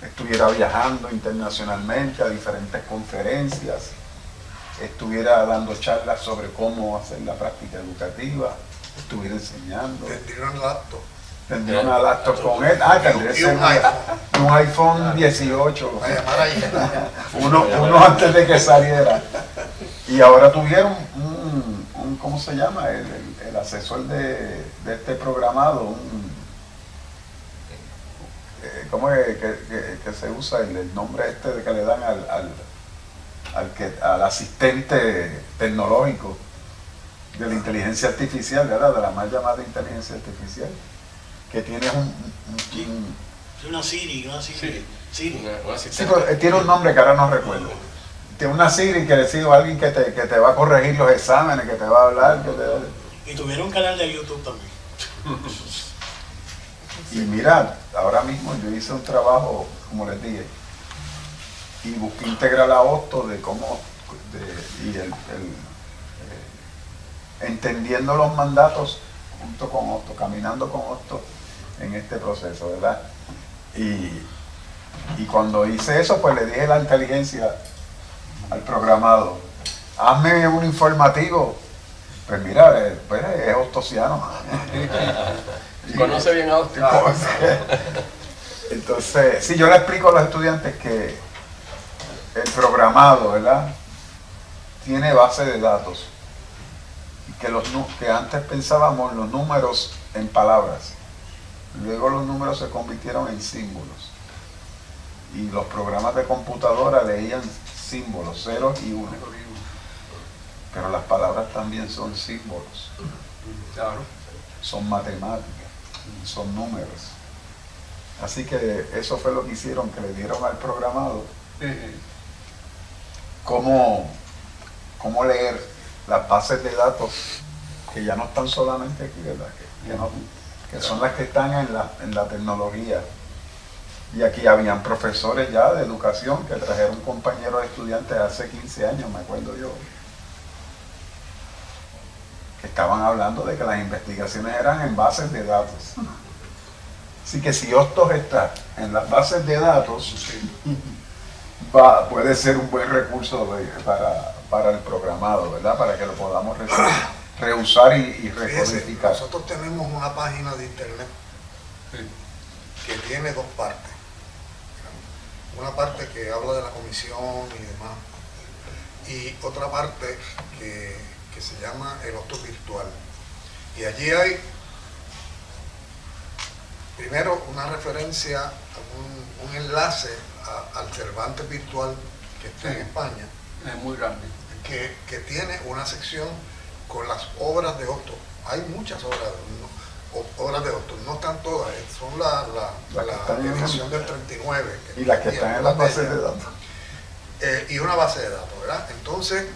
estuviera viajando internacionalmente a diferentes conferencias, estuviera dando charlas sobre cómo hacer la práctica educativa, estuviera enseñando. Tendría una laptop con él. Tendría un iPhone 18. Uno antes de que saliera. Y ahora tuvieron ¿cómo se llama? El asesor de este programado, ¿cómo es que se usa el nombre de que le dan al asistente tecnológico de la inteligencia artificial, ¿verdad? De la mal llamada inteligencia artificial, que tiene una Siri. Sí. Siri. Sí, pero tiene un nombre que ahora no recuerdo. Tiene una Siri que decide a alguien que te va a corregir los exámenes, que te va a hablar. Y tuvieron un canal de YouTube también. Y mirad, ahora mismo yo hice un trabajo, como les dije, y busqué integrar a Hostos de cómo, entendiendo los mandatos junto con Hostos, caminando con Hostos en este proceso, ¿verdad? Y cuando hice eso, pues le dije a la inteligencia, al programado, hazme un informativo. Pues mira, pues es hostosiano. Y conoce bien a Hostos. Entonces, sí, yo le explico a los estudiantes que el programado, ¿verdad?, tiene base de datos. Y que antes pensábamos los números en palabras. Luego los números se convirtieron en símbolos. Y los programas de computadora leían símbolos, ceros y unos. Pero las palabras también son símbolos. Claro. Son matemáticas, son números. Así que eso fue lo que hicieron, que le dieron al programado cómo leer las bases de datos que ya no están solamente aquí, ¿verdad? Que son las que están en la tecnología. Y aquí habían profesores ya de educación que trajeron compañeros estudiantes hace 15 años, me acuerdo yo, que estaban hablando de que las investigaciones eran en bases de datos. Así que si Hostos está en las bases de datos, puede ser un buen recurso para el programado, ¿verdad? Para que lo podamos reusar y recodificar. Nosotros tenemos una página de internet que tiene dos partes. Una parte que habla de la comisión y demás, y otra parte que se llama el Hostos virtual. Y allí hay primero una referencia, un enlace al Cervantes virtual que está en España. Es muy grande. Que tiene una sección con las obras de Hostos. Hay muchas obras de Hostos, no están todas, son la edición del 39. Y las que están en las bases de datos. Y una base de datos, ¿verdad? Entonces,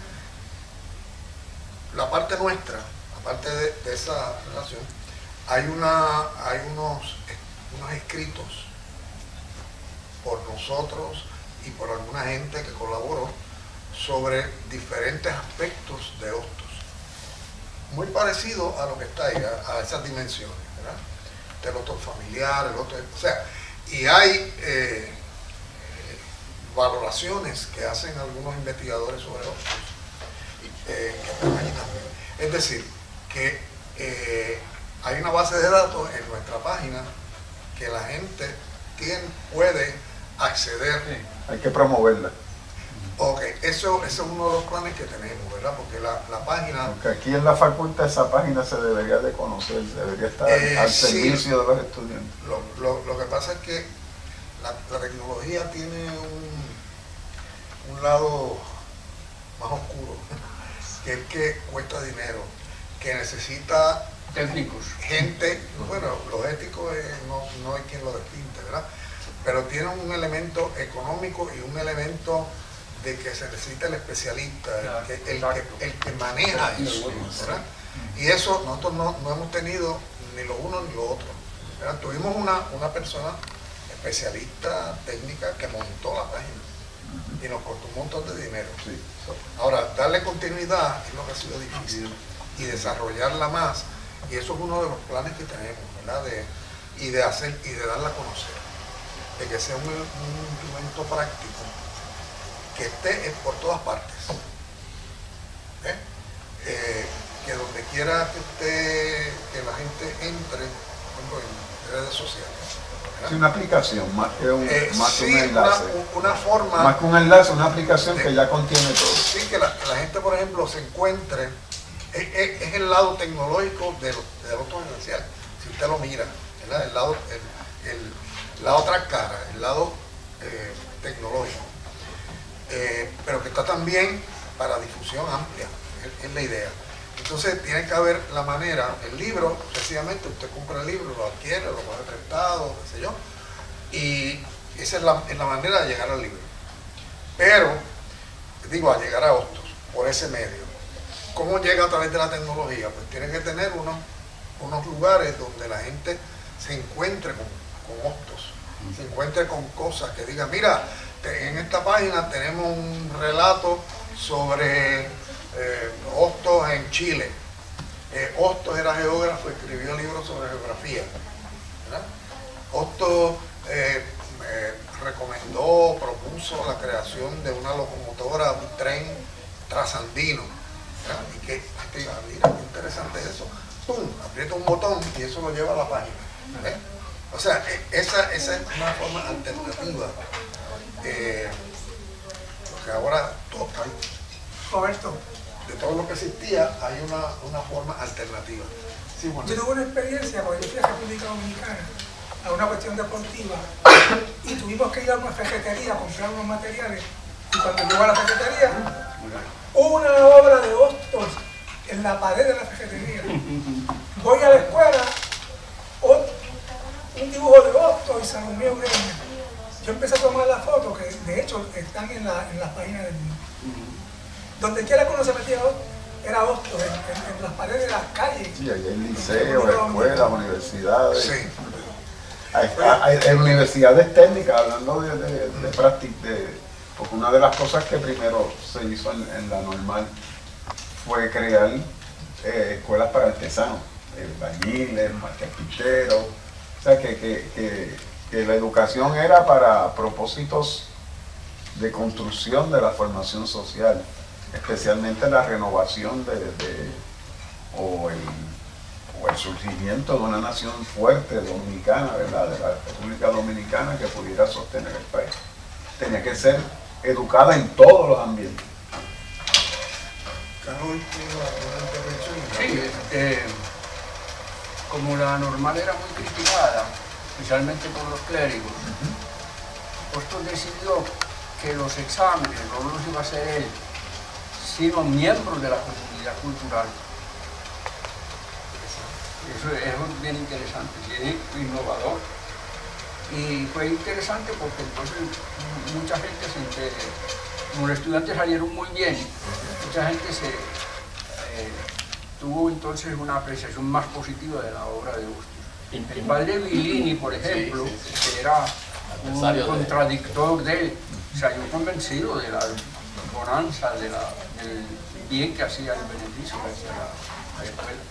la parte nuestra, aparte de esa relación, hay unos escritos por nosotros y por alguna gente que colaboró sobre diferentes aspectos de Hostos. Muy parecido a lo que está ahí, a esas dimensiones, ¿verdad? Del Hostos familiar, o sea, y hay valoraciones que hacen algunos investigadores sobre Hostos, que están allí también. Es decir, que hay una base de datos en nuestra página que la gente puede acceder. Sí, hay que promoverla. Ok, eso es uno de los planes que tenemos, ¿verdad? Porque la página... Porque aquí en la facultad esa página se debería de conocer, debería estar al servicio de los estudiantes. Lo que pasa es que la tecnología tiene un lado más oscuro, que es que cuesta dinero, que necesita Técnicos. gente, bueno, los éticos no hay quien lo despinte, ¿verdad? Pero tiene un elemento económico y un elemento de que se necesita el especialista, el que maneja eso, ¿verdad? Y eso nosotros no hemos tenido ni lo uno ni lo otro, ¿verdad? Tuvimos una persona especialista técnica que montó la página y nos costó un montón de dinero. Sí. Ahora, darle continuidad es lo que ha sido difícil y desarrollarla más, y eso es uno de los planes que tenemos, ¿verdad? Y de darla a conocer, de que sea un instrumento práctico que esté por todas partes, que donde quiera que la gente entre, por ejemplo, en redes sociales. Es una aplicación, más que un enlace. Una forma. Más que un enlace, una aplicación que ya contiene todo. Sí, que la gente, por ejemplo, se encuentre. Es el lado tecnológico del otro esencial. Si usted lo mira, ¿verdad? La otra cara, el lado tecnológico. Pero que está también para difusión amplia, es la idea. Entonces tiene que haber la manera, el libro, sencillamente usted compra el libro, lo adquiere, lo coge prestado, qué sé yo, y esa es la manera de llegar al libro. Pero, digo, a llegar a Hostos, por ese medio. ¿Cómo llega a través de la tecnología? Pues tiene que tener unos lugares donde la gente se encuentre con Hostos, se encuentre con cosas que digan, mira, en esta página tenemos un relato sobre Hostos en Chile. Hostos era geógrafo, escribió libros sobre geografía, ¿verdad? Hostos propuso la creación de una locomotora, un tren trasandino, ¿verdad? Y que diga, mira, qué interesante eso. ¡Pum! Aprieta un botón y eso lo lleva a la página. O sea, esa es una forma alternativa. Porque ahora todo hay. Roberto, De todo lo que existía, hay una forma alternativa. Sí, bueno. yo tuve una experiencia cuando yo fui a República Dominicana a una cuestión deportiva y tuvimos que ir a una ferretería a comprar unos materiales, y cuando llego a la ferretería, una obra de Hostos en la pared de la ferretería. Voy a la escuela, un dibujo de Hostos y Salomé Ureña. Yo empecé a tomar las fotos, que de hecho están en la página del libro. Donde quiera que uno se metía, era Hostos, en las paredes de las calles. Sí, hay liceos, escuelas, universidades. Sí. Hay universidades técnicas, hablando de práctica, porque una de las cosas que primero se hizo en la normal fue crear escuelas para artesanos, albañiles, carpinteros. O sea, que la educación era para propósitos de construcción de la formación social, especialmente la renovación o el surgimiento de una nación fuerte dominicana, ¿verdad? De la República Dominicana, que pudiera sostener el país. Tenía que ser educada en todos los ambientes. Carlos, ¿tiene una intervención? Sí, como la normal era muy criticada, especialmente por los clérigos, Hostos decidió que los exámenes no los iba a hacer él, sino miembros de la comunidad cultural. Eso es bien interesante, bien innovador. Y fue interesante porque entonces mucha gente como los estudiantes salieron muy bien, mucha gente tuvo entonces una apreciación más positiva de la obra de Hostos. El padre Villini, por ejemplo, que era un contradictor de él, salió convencido de la bonanza, del bien que hacía el beneficio que hacía la escuela.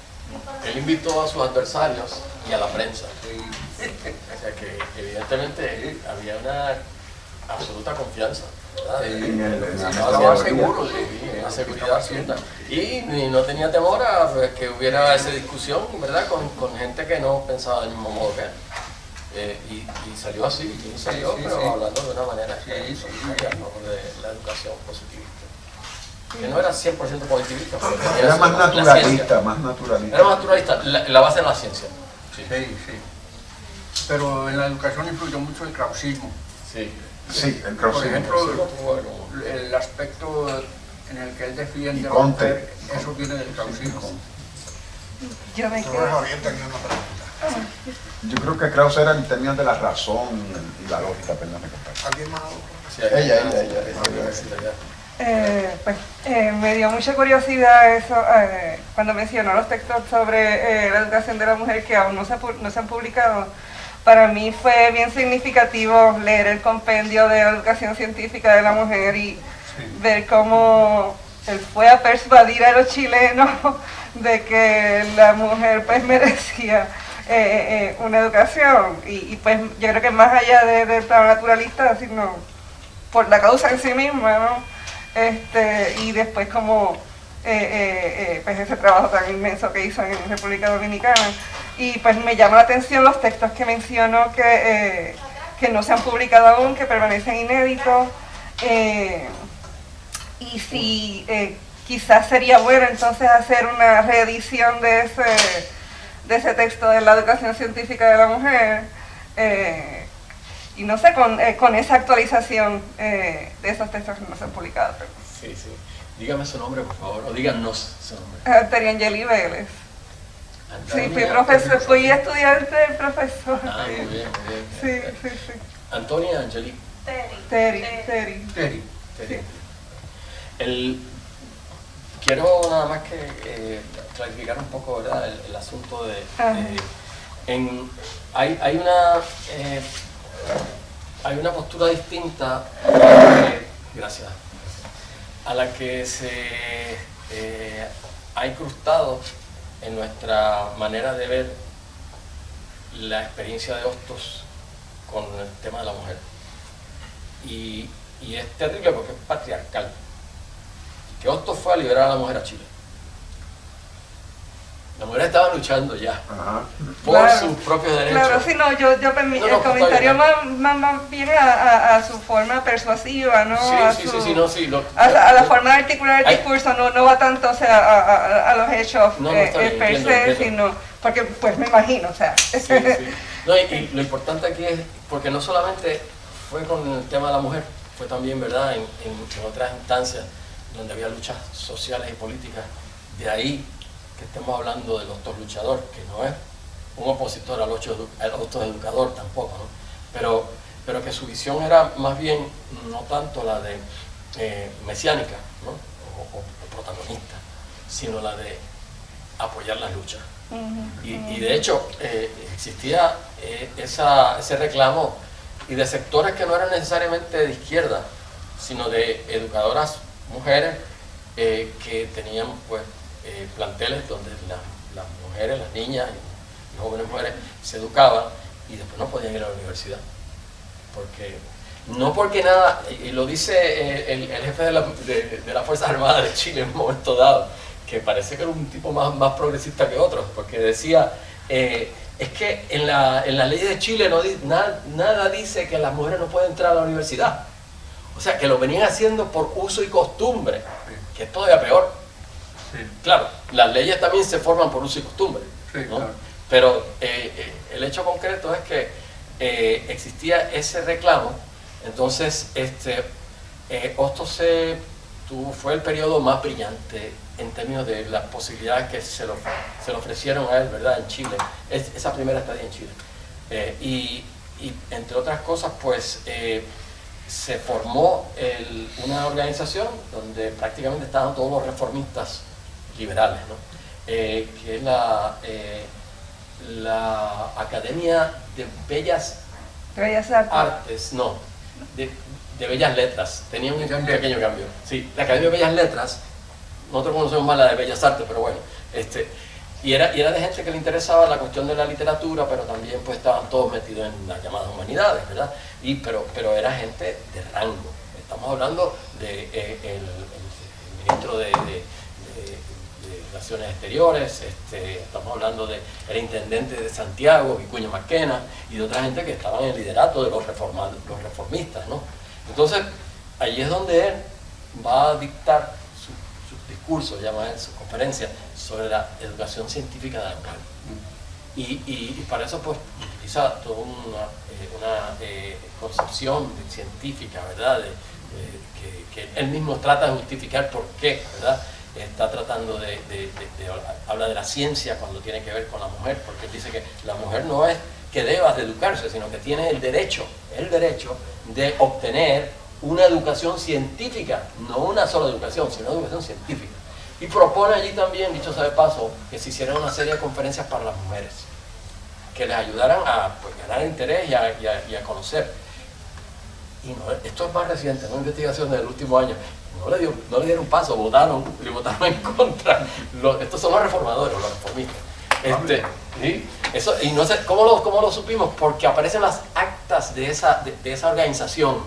Él invitó a sus adversarios y a la prensa. Sí. O sea que evidentemente había una absoluta confianza, ¿verdad? Estaba seguro de una seguridad absoluta. Y no tenía temor a que hubiera esa discusión, ¿verdad? Con gente que no pensaba del mismo modo que él. Y salió así, y salió, pero hablando de una manera que a favor de la educación positivista. Que no era 100% positivista, pero Era más naturalista, más naturalista. Era más naturalista, la base en la ciencia. Sí. Pero en la educación influyó mucho el krausismo. Sí. Sí, el Por crossing. ejemplo, el aspecto en el que él defiende Y a la Conte. mujer, eso viene del Krausismo. Yo me Tú quedo. Javier tenía una pregunta. Yo creo que Krauss era en términos de la razón y la lógica, perdón. ¿Alguien más? Sí, Ella. Me dio mucha curiosidad eso cuando mencionó los textos sobre la educación de la mujer que aún no se han publicado. Para mí fue bien significativo leer el compendio de la educación científica de la mujer y ver cómo él fue a persuadir a los chilenos de que la mujer pues merecía una educación y pues yo creo que más allá del plano naturalista, sino por la causa en sí misma, ¿no? Y después como pues ese trabajo tan inmenso que hizo en República Dominicana. Y pues me llama la atención los textos que mencionó que no se han publicado aún, que permanecen inéditos. Y si quizás sería bueno entonces hacer una reedición de ese texto de la educación científica de la mujer. Y no sé, con esa actualización de esos textos que no se han publicado. Sí. Dígame su nombre, por favor, o díganos su nombre. Teriangeli Vélez. Sí, Antonia. fui estudiante del profesor. Ah, muy bien. Sí. Antonia Angeli. Teri. Quiero nada más que clarificar un poco, ¿verdad? El asunto de hay una postura distinta, gracias, a la que se ha incrustado en nuestra manera de ver la experiencia de Hostos con el tema de la mujer. Y es terrible porque es patriarcal. Que Hostos fue a liberar a la mujer a Chile. Las mujeres estaban luchando ya por sus propios derechos. Claro, sí, no, el comentario más viene a su forma persuasiva, ¿no? A la forma de articular el discurso, no va tanto, o sea, a los hechos per se, sino, porque pues me imagino, o sea. Sí. No, y lo importante aquí es, porque no solamente fue con el tema de la mujer, fue también, ¿verdad?, en otras instancias donde había luchas sociales y políticas, de ahí que estemos hablando del Hostos luchador, que no es un opositor al Hostos educador tampoco, ¿no? Pero que su visión era más bien no tanto la de mesiánica, ¿no? o protagonista, sino la de apoyar las luchas. Y de hecho existía ese reclamo y de sectores que no eran necesariamente de izquierda, sino de educadoras mujeres que tenían pues planteles donde las mujeres, las niñas y jóvenes mujeres se educaban y después no podían ir a la universidad. No porque nada, y lo dice el jefe de las Fuerzas Armadas de Chile en un momento dado, que parece que era un tipo más progresista que otros, porque decía, es que en la ley de Chile nada dice que las mujeres no pueden entrar a la universidad. O sea, que lo venían haciendo por uso y costumbre, que es todavía peor. Sí. Claro, las leyes también se forman por uso y costumbre, Sí, ¿no? claro. Pero el hecho concreto es que existía ese reclamo. Entonces Hostos fue el periodo más brillante en términos de las posibilidades que se le ofrecieron a él, ¿verdad?, en Chile, esa primera estadía en Chile. Y entre otras cosas, pues se formó una organización donde prácticamente estaban todos los reformistas liberales, ¿no? Que es la Academia de Bellas Artes, no, de Bellas Letras. Tenía un pequeño cambio. Sí, la Academia de Bellas Letras, nosotros conocemos más la de Bellas Artes, pero bueno, y era de gente que le interesaba la cuestión de la literatura, pero también pues estaban todos metidos en las llamadas humanidades, ¿verdad? Pero era gente de rango. Estamos hablando del ministro de Relaciones Exteriores, estamos hablando del intendente de Santiago, Vicuña Marquena, y de otra gente que estaban en el liderato de los reformistas, ¿no? Entonces, ahí es donde él va a dictar su discurso, llama él, su conferencia, sobre la educación científica de la mujer. Y para eso pues utiliza toda una concepción científica, ¿verdad?, que él mismo trata de justificar por qué, ¿verdad? Está tratando habla de la ciencia cuando tiene que ver con la mujer, porque él dice que la mujer no es que deba de educarse, sino que tiene el derecho de obtener una educación científica, no una sola educación, sino una educación científica. Y propone allí también, dicho sea de paso, que se hiciera una serie de conferencias para las mujeres, que les ayudaran a ganar interés y a conocer. Y no, esto es más reciente, una investigación del último año. No le dieron paso, votaron en contra. Estos son los reformadores, los reformistas. ¿Sí? Eso, y no sé, ¿cómo lo supimos? Porque aparecen las actas de esa organización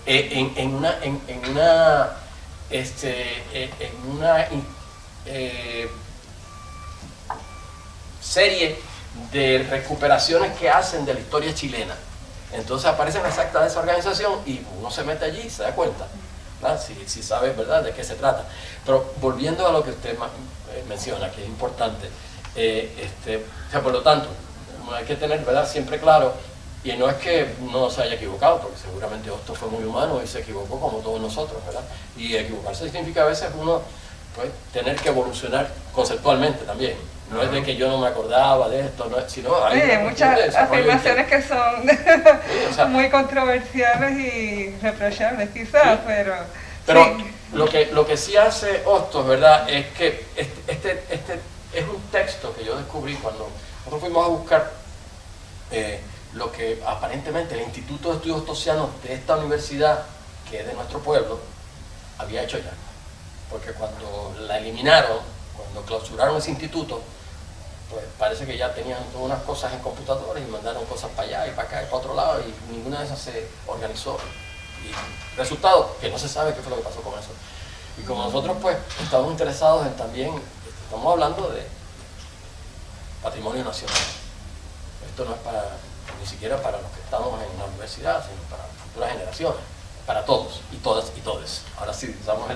en una serie de recuperaciones que hacen de la historia chilena. Entonces aparecen las actas de esa organización y uno se mete allí y se da cuenta, ¿verdad? Si sabe, ¿verdad?, de qué se trata. Pero volviendo a lo que usted menciona, que es importante, o sea, por lo tanto, hay que tener, ¿verdad?, siempre claro, y no es que no se haya equivocado, porque seguramente Hostos fue muy humano y se equivocó como todos nosotros, ¿verdad? Y equivocarse significa a veces uno, pues, tener que evolucionar conceptualmente también. No es de que yo no me acordaba de esto, sino hay muchas afirmaciones que son sí, o sea, muy controversiales y reprochables quizás, sí, pero sí. Lo que sí hace Hostos, ¿verdad?, es que este es un texto que yo descubrí cuando nosotros fuimos a buscar lo que aparentemente el Instituto de Estudios Hostosianos de esta universidad, que es de nuestro pueblo, había hecho ya. Porque cuando la eliminaron, cuando clausuraron ese instituto, pues parece que ya tenían todas unas cosas en computadores y mandaron cosas para allá y para acá y para otro lado, y ninguna de esas se organizó. Y resultado, que no se sabe qué fue lo que pasó con eso. Y como nosotros pues estamos interesados en también, estamos hablando de patrimonio nacional. Esto no es ni siquiera para los que estamos en la universidad, sino para futuras generaciones, para todos y todas y todes. Ahora sí, usamos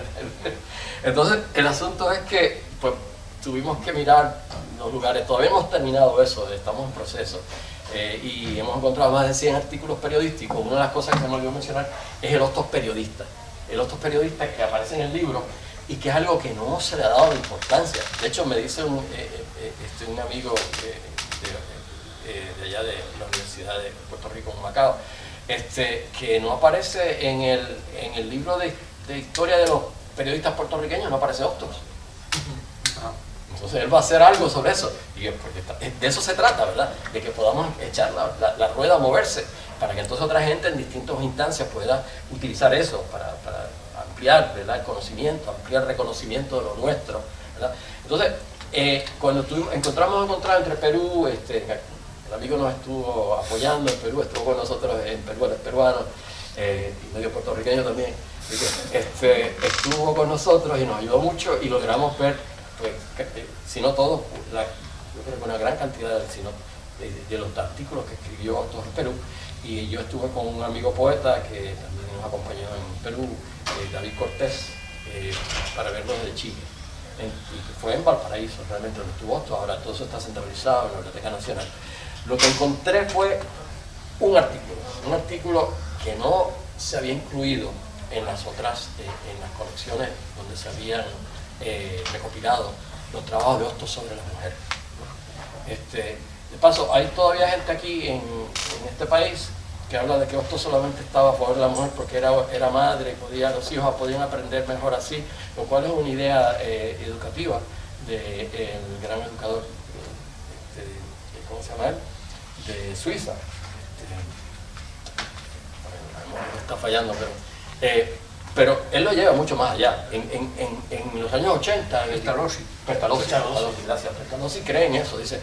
Entonces, el asunto es que pues tuvimos que mirar los lugares, todavía no hemos terminado eso, estamos en proceso, y hemos encontrado más de 100 artículos periodísticos. Una de las cosas que se me olvidó mencionar es el Hostos periodista. El Hostos periodista que aparece en el libro y que es algo que no se le ha dado importancia. De hecho, me dice un amigo de allá de la Universidad de Puerto Rico, en Macao, que no aparece en el libro de historia de los periodistas puertorriqueños, no aparece Hostos. Entonces él va a hacer algo sobre eso, y de eso se trata, ¿verdad? De que podamos echar la rueda a moverse, para que entonces otra gente en distintas instancias pueda utilizar eso para ampliar, ¿verdad?, el conocimiento, ampliar el reconocimiento de lo nuestro, ¿verdad? Entonces, cuando encontramos entre Perú, el amigo nos estuvo apoyando en Perú, estuvo con nosotros en Perú, él es peruano, y medio puertorriqueño también, estuvo con nosotros y nos ayudó mucho, y logramos ver, pues, si no todos, yo creo que una gran cantidad de los artículos que escribió Hostos en Perú. Y yo estuve con un amigo poeta que también nos acompañó en Perú, David Cortés, para verlo desde Chile. Y fue en Valparaíso, realmente, donde estuvo Hostos. Ahora todo eso está centralizado en la Biblioteca Nacional. Lo que encontré fue un artículo que no se había incluido en las otras, en las colecciones donde se habían recopilado los trabajos de Hostos sobre la mujer. De paso, hay todavía gente aquí en este país que habla de que Hostos solamente estaba a favor de la mujer porque era madre y los hijos podían aprender mejor así, lo cual es una idea educativa del gran educador, ¿cómo se llama él?, de Suiza. Me está fallando, pero él lo lleva mucho más allá. En los años 80, Pestalozzi, gracias, Pestalozzi cree en eso, dice: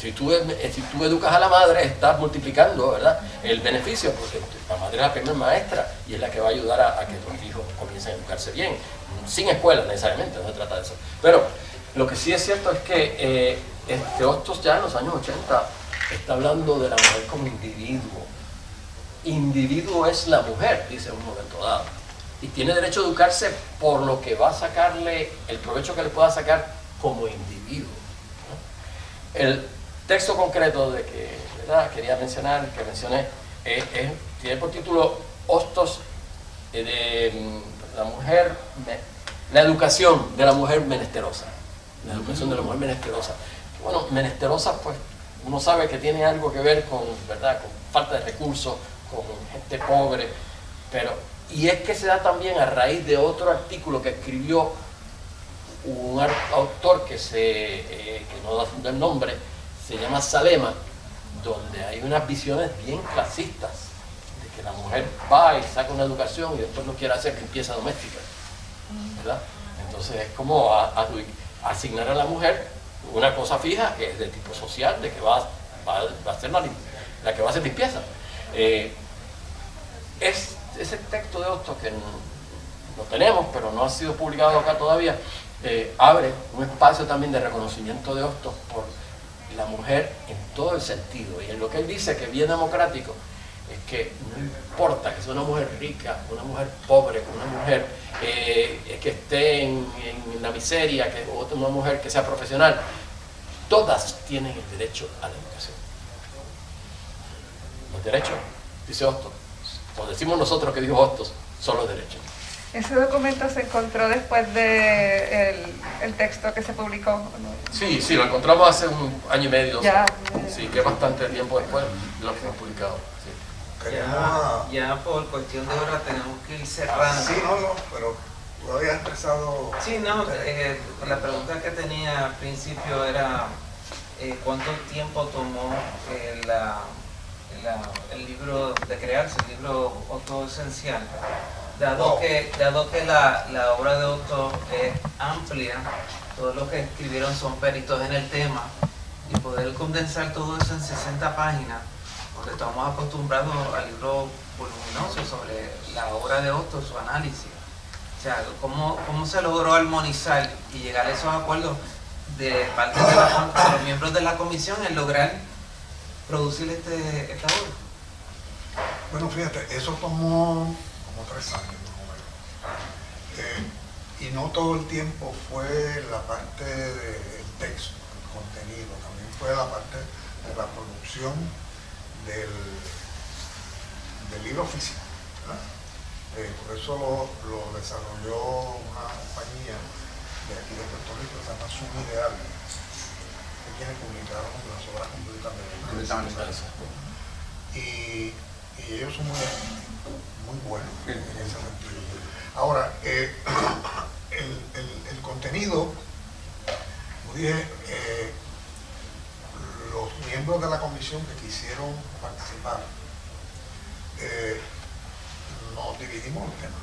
si tú educas a la madre, estás multiplicando, ¿verdad?, el beneficio, porque la madre es la primera maestra y es la que va a ayudar a que tus hijos comiencen a educarse bien, sin escuela necesariamente, no se trata de eso. Pero lo que sí es cierto es que Hostos ya en los años 80 está hablando de la mujer como individuo. Individuo es la mujer, dice en un momento dado, y tiene derecho a educarse por lo que va a sacarle, el provecho que le pueda sacar como individuo, ¿no? El texto concreto de que, ¿verdad?, quería mencionar, que mencioné, tiene por título Hostos la mujer, la educación de la mujer menesterosa. La educación de la mujer menesterosa. Bueno, menesterosa, pues uno sabe que tiene algo que ver con, ¿verdad?, con falta de recursos, con gente pobre, y es que se da también a raíz de otro artículo que escribió un autor que no da el nombre, se llama Salema, donde hay unas visiones bien clasistas de que la mujer va y saca una educación y después no quiere hacer limpieza doméstica, ¿verdad? Entonces es como asignar a la mujer una cosa fija que es de tipo social, de que va a ser la que va a hacer limpieza. Ese texto de Hostos, que lo tenemos pero no ha sido publicado acá todavía, abre un espacio también de reconocimiento de Hostos por la mujer en todo el sentido, y en lo que él dice que es bien democrático es que no importa que sea una mujer rica, una mujer pobre, una mujer que esté en la miseria, o una mujer que sea profesional, todas tienen el derecho a la educación. Los derechos, dice Hostos, o decimos nosotros que dijo Hostos, son los derechos. ¿Ese documento se encontró después de el texto que se publicó, ¿no? Sí, lo encontramos hace un año y medio. Ya. Sí, que es bastante tiempo después de lo que hemos publicado. Sí. Ya por cuestión de hora tenemos que ir cerrando. Sí, no, pero tú habías expresado... Sí, no, la pregunta que tenía al principio era ¿cuánto tiempo tomó el libro de crearse, el libro Hostos Esencial? Dado que la obra de Hostos es amplia, todos los que escribieron son peritos en el tema, y poder condensar todo eso en 60 páginas, porque estamos acostumbrados al libro voluminoso sobre la obra de Hostos, su análisis. O sea, cómo se logró armonizar y llegar a esos acuerdos de parte de los miembros de la comisión en lograr producir esta obra. Bueno, fíjate, eso tomó como 3 años más o menos. Y no todo el tiempo fue la parte del texto, el contenido, también fue la parte de la producción del libro físico, ¿verdad? Por eso lo desarrolló una compañía de aquí de Puerto Rico que se llama Suma Ideal, que tiene publicadas las obras completas de prensa. Y ellos son muy buenos en ese sentido. Ahora, el contenido, como dije, los miembros de la comisión que quisieron participar, nos dividimos el tema.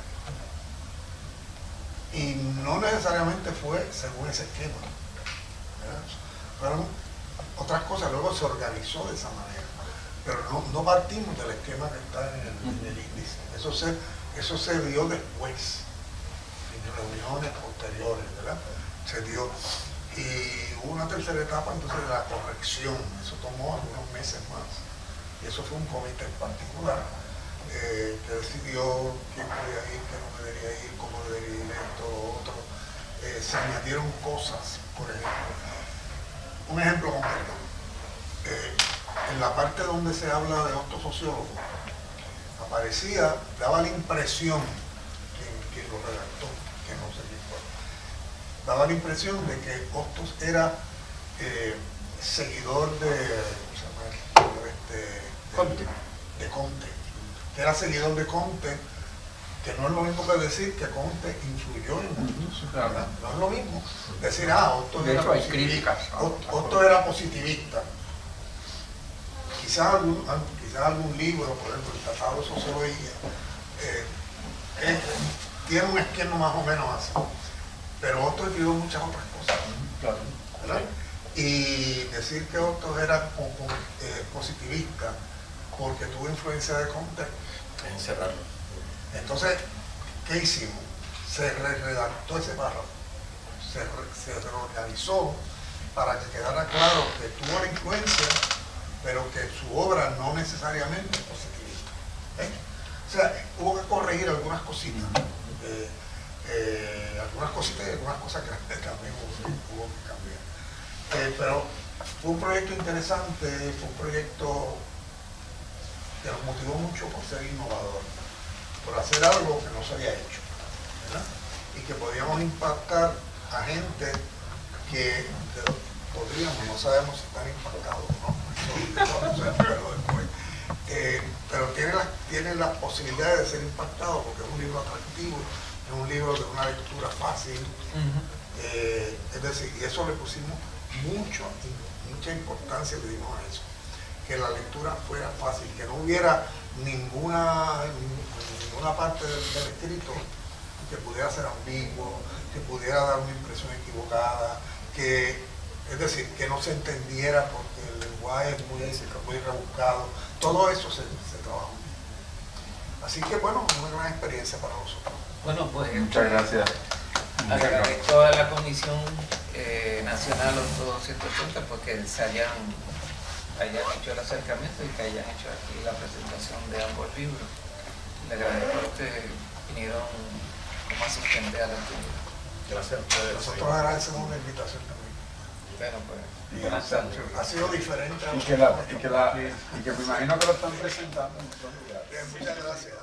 Y no necesariamente fue según ese esquema, ¿verdad? Fueron otras cosas, luego se organizó de esa manera. Pero no partimos del esquema que está en el índice. Eso se dio después, en reuniones posteriores, ¿verdad? Se dio. Y hubo una tercera etapa, entonces, de la corrección. Eso tomó algunos meses más. Y eso fue un comité en particular que decidió quién podía ir, quién no debería ir, cómo debería ir esto, otro. Se añadieron cosas, por ejemplo. Un ejemplo concreto. En la parte donde se habla de Hostos sociólogo, daba la impresión, quien lo redactó, que no sé quién fue, daba la impresión de que Hostos era seguidor de Comte, que era seguidor de Comte, que no es lo mismo que decir que Comte influyó en Hostos, ¿verdad? No es lo mismo decir, Hostos era positivista. Hostos era positivista. Quizás algún libro, por ejemplo, el Tratado de Sociología, tiene un esquema más o menos así, pero Hostos escribió muchas otras cosas, ¿verdad? Y decir que Hostos era positivista porque tuvo influencia de Comte, Encerrarlo. Entonces, ¿qué hicimos? Se redactó ese párrafo, se reorganizó para que quedara claro que tuvo la influencia, pero que su obra no necesariamente es positivista. O sea, hubo que corregir algunas cositas, algunas cositas y algunas cosas que también hubo que cambiar. Pero fue un proyecto interesante, fue un proyecto que nos motivó mucho por ser innovador. por hacer algo que no se había hecho, ¿verdad? Y que podíamos impactar a gente que podríamos, no sabemos si están impactados, ¿no? Pero tiene la posibilidad de ser impactado porque es un libro atractivo, es un libro de una lectura fácil. Es decir, y eso le pusimos mucha importancia, le dimos a eso, que la lectura fuera fácil, que no hubiera ninguna parte del escrito que pudiera ser ambiguo, que pudiera dar una impresión equivocada, es decir, que no se entendiera porque el lenguaje es muy rebuscado. Todo eso se trabajó. Así que bueno, una gran experiencia para nosotros. Bueno, pues Muchas gracias. agradezco a la Comisión Nacional Orto 180 porque se hayan hecho el acercamiento y que hayan hecho aquí la presentación de ambos libros. Le agradezco a los que vinieron como asistentes a la actividad. Gracias a ustedes. Nosotros agradecemos la invitación también. Bueno, pues, Y buenas tardes. Ha sido diferente. que me imagino que lo están presentando en otros lugares. Bien, muchas gracias.